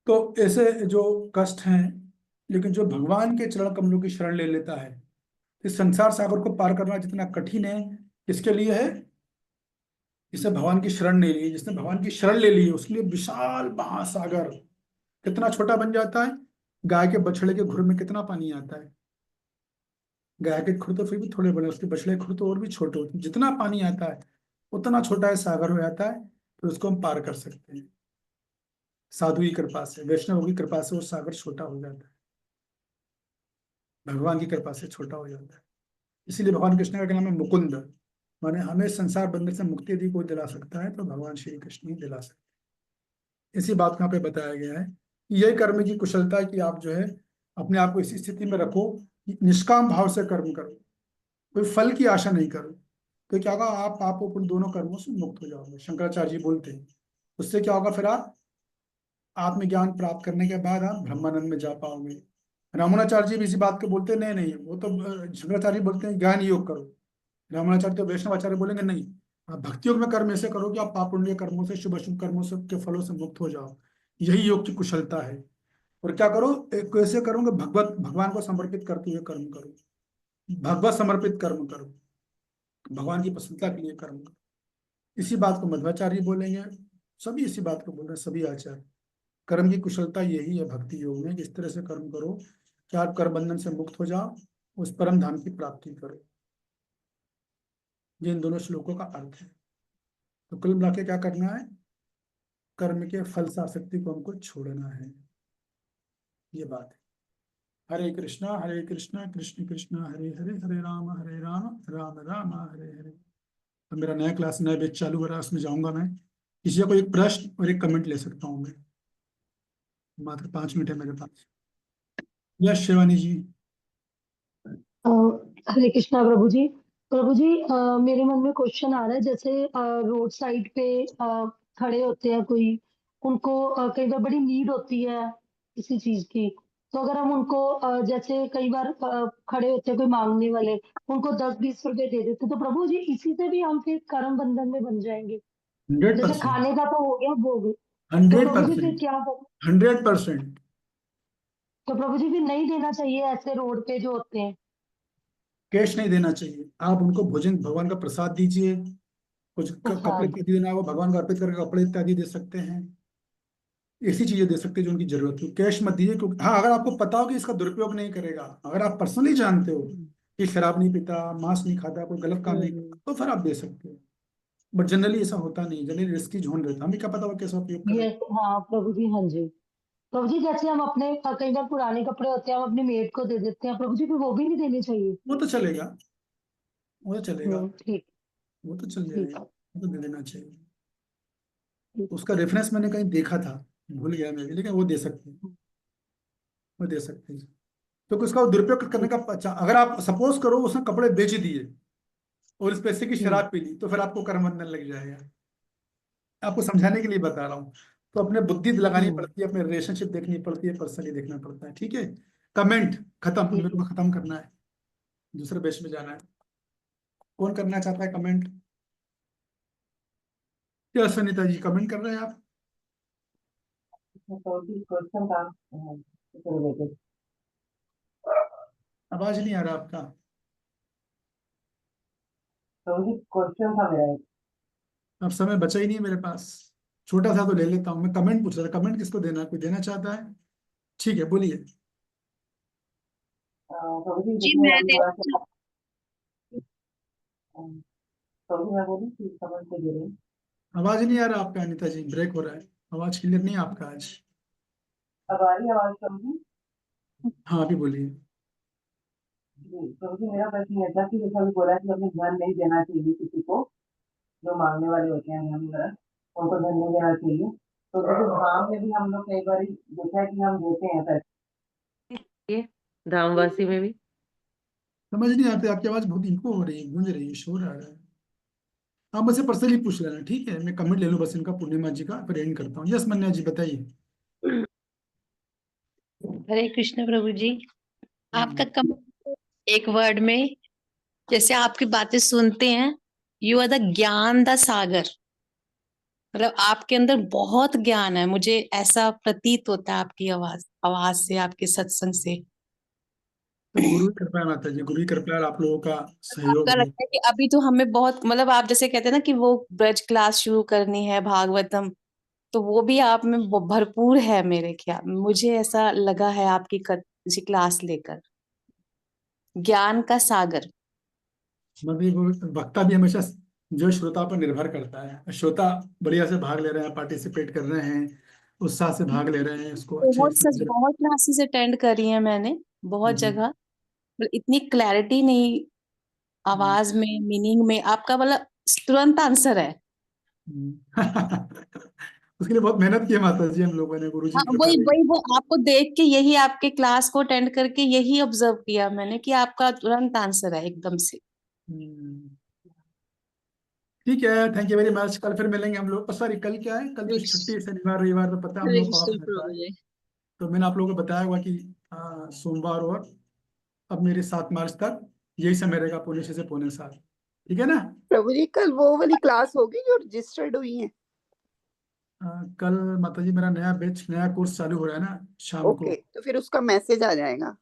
तो ऐसे जो कष्ट हैं, लेकिन जो भगवान के चरण कमलों की शरण ले लेता है, इस संसार सागर को पार करना जितना कठिन है, किसके लिए है? जिसने भगवान की शरण ले ली, जिसने भगवान की शरण ले ली है, उसके लिए विशाल महासागर कितना छोटा बन जाता है। गाय के बछड़े के खुर में कितना पानी आता है? गाय के खुर तो फिर भी थोड़े बड़े, उसके बछड़े के खुर तो और भी छोटे होते हैं। जितना पानी आता है उतना छोटा है सागर हो जाता है, तो उसको हम पार कर सकते हैं साधु की कृपा से, वैष्णव की कृपा से वो सागर छोटा हो जाता है, भगवान की कृपा से छोटा हो जाता है। इसीलिए भगवान कृष्ण का क्या नाम है? मुकुंद। माने हमें संसार बंधन से मुक्ति यदि कोई दिला सकता है तो भगवान श्री कृष्ण ही दिला सकते हैं। इसी बात को यहाँ पे बताया गया है कि यही कर्म की कुशलता है कि आप जो है अपने आप को इस स्थिति में रखो कि निष्काम भाव से कर्म करो, कोई फल की आशा नहीं करो। तो क्या होगा? आप उन दोनों कर्मों से मुक्त हो जाओगे। शंकराचार्य जी बोलते हैं उससे क्या होगा? फिर आप आत्मज्ञान प्राप्त करने के बाद आप ब्रह्मानंद में जा पाओगे। रामानुजाचार्य जी भी इसी बात को बोलते हैं। नहीं नहीं, वो तो शंकराचार्य बोलते हैं ज्ञान योग करो। रामानुजाचार्य तो वैष्णवाचार्य बोलेंगे नहीं, आप भक्ति योग में कर्म ऐसे करो कि आप पाप पुण्य कर्मों से, शुभ अशुभ कर्मों से के फलों से मुक्त हो जाओ। यही योग की कुशलता है। और क्या करो? एक कैसे करोगे? भगवान को समर्पित करते हुए कर्म करो, भगवत समर्पित कर्म करो, भगवान की प्रसन्नता के लिए कर्म करो। इसी बात को मध्वाचार्य बोलेंगे, सभी इसी बात को बोल रहे हैं, सभी आचार्य। कर्म की कुशलता यही है भक्ति योग में, किस तरह से कर्म करो कि आप कर्म बंधन से मुक्त हो जाओ, उस परम धाम की प्राप्ति करो। ये इन दोनों श्लोकों का अर्थ है। तो कुल मिला के क्या करना है? कर्म के फल से आसक्ति को हमको छोड़ना है, ये बात है। हरे कृष्णा कृष्ण कृष्ण हरे हरे, हरे राम राम राम हरे हरे। तो मेरा नया क्लास, नया बैच चालू हो रहा है, उसमें जाऊंगा मैं। किसी का कोई एक प्रश्न और एक कमेंट ले सकता हूँ मैं, मात्र 5 मिनट है मेरे पास। यस शिवानी जी। अ, हरे कृष्णा प्रभु जी। प्रभु जी, मेरे मन में क्वेश्चन आ रहा है, जैसे रोड साइड पे खड़े होते हैं कोई, उनको कई बार बड़ी नीड होती है किसी चीज की, तो अगर हम उनको जैसे कई बार खड़े होते हैं कोई मांगने वाले, उनको 10-20 रुपए दे देते, तो प्रभु जी इसी से भी हम फिर कर्म बंधन में बन जाएंगे? हंड्रेड जैसे परसेंट खाने का तो हो गया भोग, तो हंड्रेड प्रभु जी फिर परसेंट क्या करें? 100%। तो प्रभु जी फिर नहीं देना चाहिए ऐसे रोड पे जो होते हैं? कैश नहीं देना चाहिए, आप उनको भोजन, भगवान का प्रसाद दीजिए। कुछ कपड़े प्रसाद। इत्यादि देना है, वो भगवान को अर्पित करके कपड़े इत्यादि दे सकते हैं। ऐसी चीजें दे सकते हैं जो उनकी जरूरत हो। कैश मत दीजिए, क्योंकि हाँ, अगर आपको पता हो कि इसका दुरुपयोग नहीं करेगा, अगर आप पर्सनली जानते हो कि शराब नहीं पीता, मांस नहीं खाता, कोई गलत काम नहीं करता, तो फिर आप दे सकते हो। बट जनरली ऐसा होता नहीं, जनरली रिस्की जोन रहता है, हमें क्या पता वो कैसा उपयोग ये करेगा। हाँ प्रभु जी, हाँ जी। प्रभु जी जैसे हम अपने कई बार पुराने कपड़े होते हैं हम अपनी मेड को दे देते हैं, प्रभु जी फिर वो भी नहीं देने चाहिए? वो तो चलेगा, वो तो चलेगा, ठीक। वो तो चल ठीक जाएगा, है। वो तो दे देना चाहिए। ठीक। उसका रेफरेंस मैंने कहीं देखा था, भूल गया मैं भी, लेकिन वो दे सकते हैं, वो दे सकते हैं। तो उसका दुरुपयोग करने का अगर आप सपोज करो उसने कपड़े बेच दिए और इस पैसे की शराब पी ली, तो फिर आपको कर्म बंधन लग जाएगा। आपको समझाने के लिए बता रहा हूँ। तो अपने बुद्धि लगानी पड़ती है, अपने रिलेशनशिप देखनी पड़ती है, पर्सनली देखना पड़ता है। ठीक है, कमेंट खत्म, मेरे को खत्म करना है, दूसरे बेच में जाना है। कौन करना चाहता है कमेंट? क्या सुनीता जी कमेंट कर रहे हैं आप? तो क्वेश्चन था रिलेटेड। आवाज नहीं आ रहा आपका। तो क्वेश्चन था मेरा एक। अब समय बचा ही नहीं है मेरे पास, छोटा सा तो ले लेता हूँ। मैं कमेंट पूछ रहा था, कमेंट किसको देना है? कोई देना चाहता है? ठीक है, बोलिए। तो जी देखिए मैं अभी दे थोड़ा सा तो मैं बोली कि समझ के दे रही हूँ। आवाज नहीं आ रहा आपका अनिता जी, ब्रेक हो रहा है, आवाज क्लियर नहीं है आपका आज। अब आ रही आवाज समझी? हाँ अभी बोलिए। जी, तो मेरा प्रश्न ये था कि जैसा अभी बोला कि अपने ध्यान नहीं देना चाहिए किसी को, जो मांगने वाले होते हैं ध्यान वगैरह, उनको ध्यान नहीं देना चाहिए। तो जैसे धाम में भी हम लोग कई बार देखा है कि हम देते हैं पैसे धामवासी में भी। समझ नहीं आते, आपकी आवाज बहुत इनको हो रही है, गूंज रही है, शोर आ रहा है। आप मुझसे पर्सनली पूछ लेना, ठीक है? मैं कमेंट ले लूँ बस इनका, पूर्णिमा जी का, फिर एंड करता हूँ। यस मन्या जी बताइए। हरे कृष्ण प्रभु जी। आपका कमेंट एक वर्ड में, जैसे आपकी बातें सुनते हैं, यू आर द ज्ञान द सागर। मतलब आपके अंदर बहुत ज्ञान है, मुझे ऐसा प्रतीत होता है आपकी आवाज आवाज से, आपके सत्संग से। तो गुरु की कृपा है माता जी, गुरु की कृपा है, आप लोगों का आपका सहयोग है। लगता है कि अभी तो हमें बहुत, मतलब आप जैसे कहते हैं ना कि वो ब्रज क्लास शुरू करनी है भागवतम, तो वो भी आप में भरपूर है मेरे ख्याल, मुझे ऐसा लगा है आपकी किसी क्लास लेकर। ज्ञान का सागर। मतलब वो वक्ता भी हमेशा जो श्रोता पर निर्भर करता है। श्रोता बढ़िया से भाग ले रहे हैं, पार्टिसिपेट कर रहे हैं, उत्साह से भाग ले रहे हैं, इसको अच्छे बहुत सच, से। बहुत क्लासेस अटेंड करी है मैंने, बहुत हम्म, जगह, पर इतनी क्लैरिटी नहीं हम्म, आवाज में, मीनिंग में। आपका मतलब तुरंत आंसर है। उसके लिए बहुत मेहनत की है माता जी हम लोगों ने, गुरु जी हाँ, की कृपा वही रही। वही वो आपको देख के, यही आपके क्लास को अटेंड करके यही ऑब्जर्व किया मैंने कि आपका तुरंत आंसर है एकदम से। हम्म, ठीक है, थैंक यू वेरी मच। कल फिर मिलेंगे हम लोग। सॉरी, कल क्या है, कल तो छुट्टी है, शनिवार रविवार तो पता है हम हरे लोग को ऑफ कृष्ण रहता प्रभु है। जी। तो मैंने आप लोगों को बताया हुआ कि सोमवार और अब मेरे 7 मार्च तक यही समय रहेगा, पौने 6 से पौने 7। ठीक है ना? प्रभु जी कल वो वाली क्लास होगी जो रजिस्टर्ड हुई है? कल माता जी मेरा नया बैच, नया कोर्स चालू हो रहा है ना शाम को। ओके, तो फिर उसका मैसेज आ जाएगा।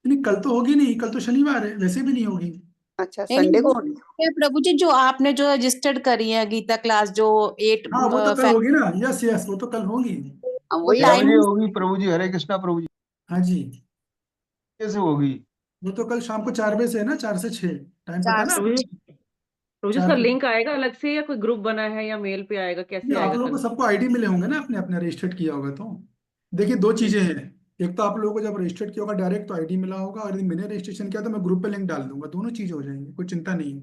नहीं, कल तो होगी नहीं, कल तो शनिवार है, वैसे भी नहीं होगी। अच्छा, नहीं संडे को नहीं, होगी। प्रभु जी जो आपने जो रजिस्टर्ड करी है गीता क्लास, जो 8 हाँ वो तो कल होगी ना, यस यस, वो तो कल होगी। वो वही प्रभु आप जी टाइमिंग। होगी, प्रभु जी हरे कृष्णा प्रभु जी। हाँ जी, कैसे होगी? वो तो कल शाम को 4 बजे से है ना, 4 से 6 टाइम पता चार है ना से आपको? प्रभु जी उसका 4 बजे। लिंक आएगा अलग से या कोई ग्रुप बना है या मेल पे आएगा, नहीं, कैसे आप आएगा लोगों को कल? सबको आईडी मिले होंगे ना, अपने अपने रजिस्टर्ड किया होगा तो। देखिए, दो चीजें हैं। एक तो आप लोगों को जब रजिस्टर्ड किया होगा डायरेक्ट तो आईडी मिला होगा, और यदि मैंने रजिस्ट्रेशन किया तो मैं ग्रुप पे लिंक डाल दूंगा, दोनों चीज हो जाएंगी, कोई चिंता नहीं है।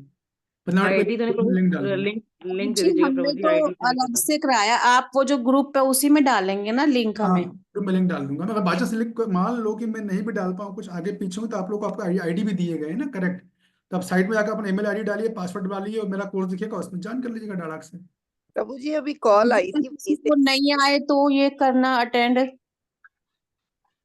बदलाव पे आईडी तो नहीं ग्रुप में लिंक डाल प्रभु, दूंगा। लिंक लिंक दे जी दीजिएगा हमने प्रभु जी, तो आईडी तो नहीं अलग पता। से कराया, आप वो जो ग्रुप है उसी में डालेंगे ना लिंक हाँ, हमें। ग्रुप में लिंक डाल दूंगा मैं। बाजा से लिंक, मान लो कि मैं नहीं भी डाल पाऊँ, कुछ आगे पीछे हूँ, तो आप लोग को आपका आईडी भी दिए गए हैं ना, करेक्ट? तो आप साइड में जाकर अपना ईमेल आईडी डालिए, पासवर्ड डालिए, और मेरा कोर्स दिखेगा, उसमें ज्वाइन कर लीजिएगा डायरेक्ट से। प्रभु जी अभी कॉल आई अगर थी किसी वहीं से। को नहीं आए तो ये करना अटेंड।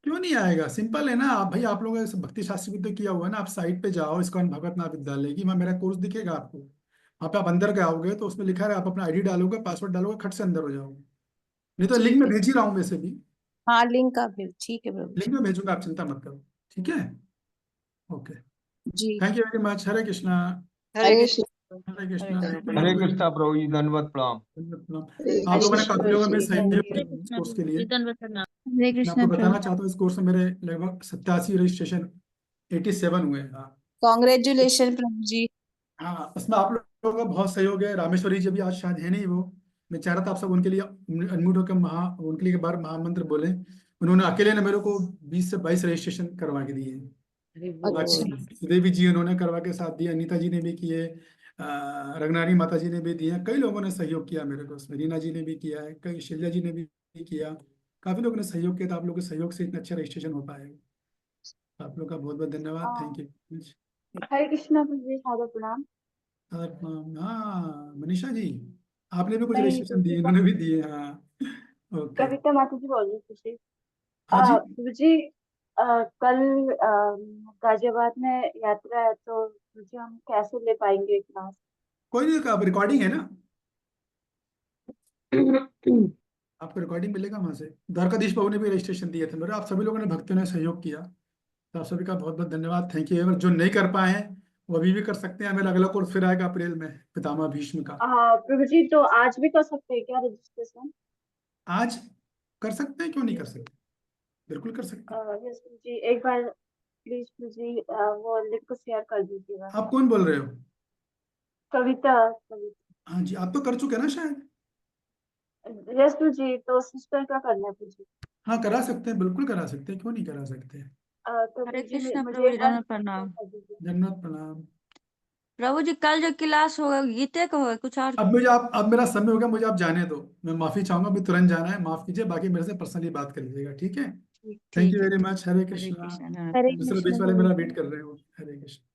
क्यों नहीं आएगा? सिंपल है ना। आप भाई, आप लोगों ने भक्ति शास्त्र भी तो किया हुआ है ना। आप साइट पे जाओ, इस्कॉन भगत नाथ विद्यालय की, वहाँ मेरा कोर्स दिखेगा आपको। वहाँ पे आप अंदर जाओगे तो उसमें लिखा है, आप अपना आईडी डालोगे, पासवर्ड डालोगे, खट से अंदर हो जाओगे। नहीं तो लिंक ठीक में है। भेज ही रहा हूँ वैसे भी। हाँ लिंक का भी ठीक है प्रभु लिंक जी। में भेजूंगा, आप चिंता मत करो। ठीक है, ओके। जी thank you very much. Hare Krishna. Hare Hare Krishna. Hare Hare Krishna. Krishna Hare आप लोग, कृष्णा प्रभु जी, धन्यवाद प्रणाम। हरे आप लोगों ने कृष्ण काफी प्रभु लोगों में जी। सहयोग हरे किया इस कृष्णा कोर्स के प्रभु लिए। जी, धन्यवाद प्रणाम। हरे मैं आपको कृष्ण बताना प्रभु। चाहता हूँ, इस कोर्स में मेरे लगभग 87 रजिस्ट्रेशन, 87 हुए हैं। हाँ, कॉन्ग्रेचुलेशन प्रभु जी। हाँ, उसमें आप लोगों का बहुत सहयोग है। रामेश्वरी जी अभी आज शायद है नहीं वो। मैं चाह रहा था आप सब उनके लिए अनम्यूट होकर उनके लिए एक बार महामंत्र बोले। उन्होंने अकेले ने मेरे को 20 से 22 रजिस्ट्रेशन करवा के दिए हैं। हरि अच्छा। बोल। बाकी देवी जी उन्होंने करवा के साथ दिए, अनीता जी ने भी किए, रंगनारी माता जी ने भी दिए, कई लोगों ने सहयोग किया मेरे को उसमें, रीना जी ने भी किया है, कई शैल्या जी ने भी किया। काफी लोगों ने सहयोग किया, तो आप लोगों के सहयोग से इतना अच्छा रजिस्ट्रेशन हो पाएगा। आप लोग का बहुत बहुत धन्यवाद, थैंक यू। हरे कृष्णा प्रभु जी, सादर प्रणाम। हाँ मनीषा जी, आपने भी कुछ नहीं रजिस्ट्रेशन दिए, इन्होंने भी दिए, हाँ ओके। कविता माता जी बोल रही थी जी। हाँ जी, प्रभु जी, कल गाजियाबाद में यात्रा है, तो मुझे हम कैसे ले पाएंगे क्लास? कोई नहीं, आप रिकॉर्डिंग है ना, आपको रिकॉर्डिंग मिलेगा वहां से। द्वारकाधीश बाबू ने भी रजिस्ट्रेशन दिए थे मेरे, आप सभी लोगों ने, भक्तों ने सहयोग किया, तो आप सभी का बहुत बहुत धन्यवाद, थैंक यू। जो नहीं कर पाए हैं वो अभी भी कर सकते हैं, मेरा अगला कोर्स फिर आएगा अप्रैल में, पितामह भीष्म का। प्रभु जी, तो आज भी कर सकते हैं क्या रजिस्ट्रेशन? आज कर सकते हैं, क्यों नहीं कर सकते, बिल्कुल कर सकते हैं। यस प्रभु जी, एक बार प्लीज प्रभु जी वो लिंक को शेयर कर दीजिएगा। आप कौन बोल रहे हो? कविता कविता। हाँ जी, आप तो कर चुके हैं ना शायद। यस प्रभु जी, तो सिस्टर का करना है प्रभु जी। हाँ करा सकते हैं, बिल्कुल करा सकते हैं, क्यों नहीं करा सकते हैं। तो हरे प्रभु जी कृष्णा मुझे प्रभु जी, एक बार दंडवत प्रणाम। कर दीजिए। धन्यवाद, प्रणाम। प्रभु जी, कल जो क्लास होगा गीते का होगा कुछ और? अब मेरा समय हो गया, मुझे आप जाने दो, मैं माफी चाहूंगा, मुझे तुरंत जाना है, माफ कीजिए, बाकी मेरे से पर्सनली बात कर लीजिएगा, ठीक है। थैंक ठीक यू है, वेरी मच, हरे हरे कृष्णा। कृष्णा। हरे दूसरे कृष्णा बीच वाले प्रभु मेरा जी। वेट कर रहे हो, हरे कृष्णा।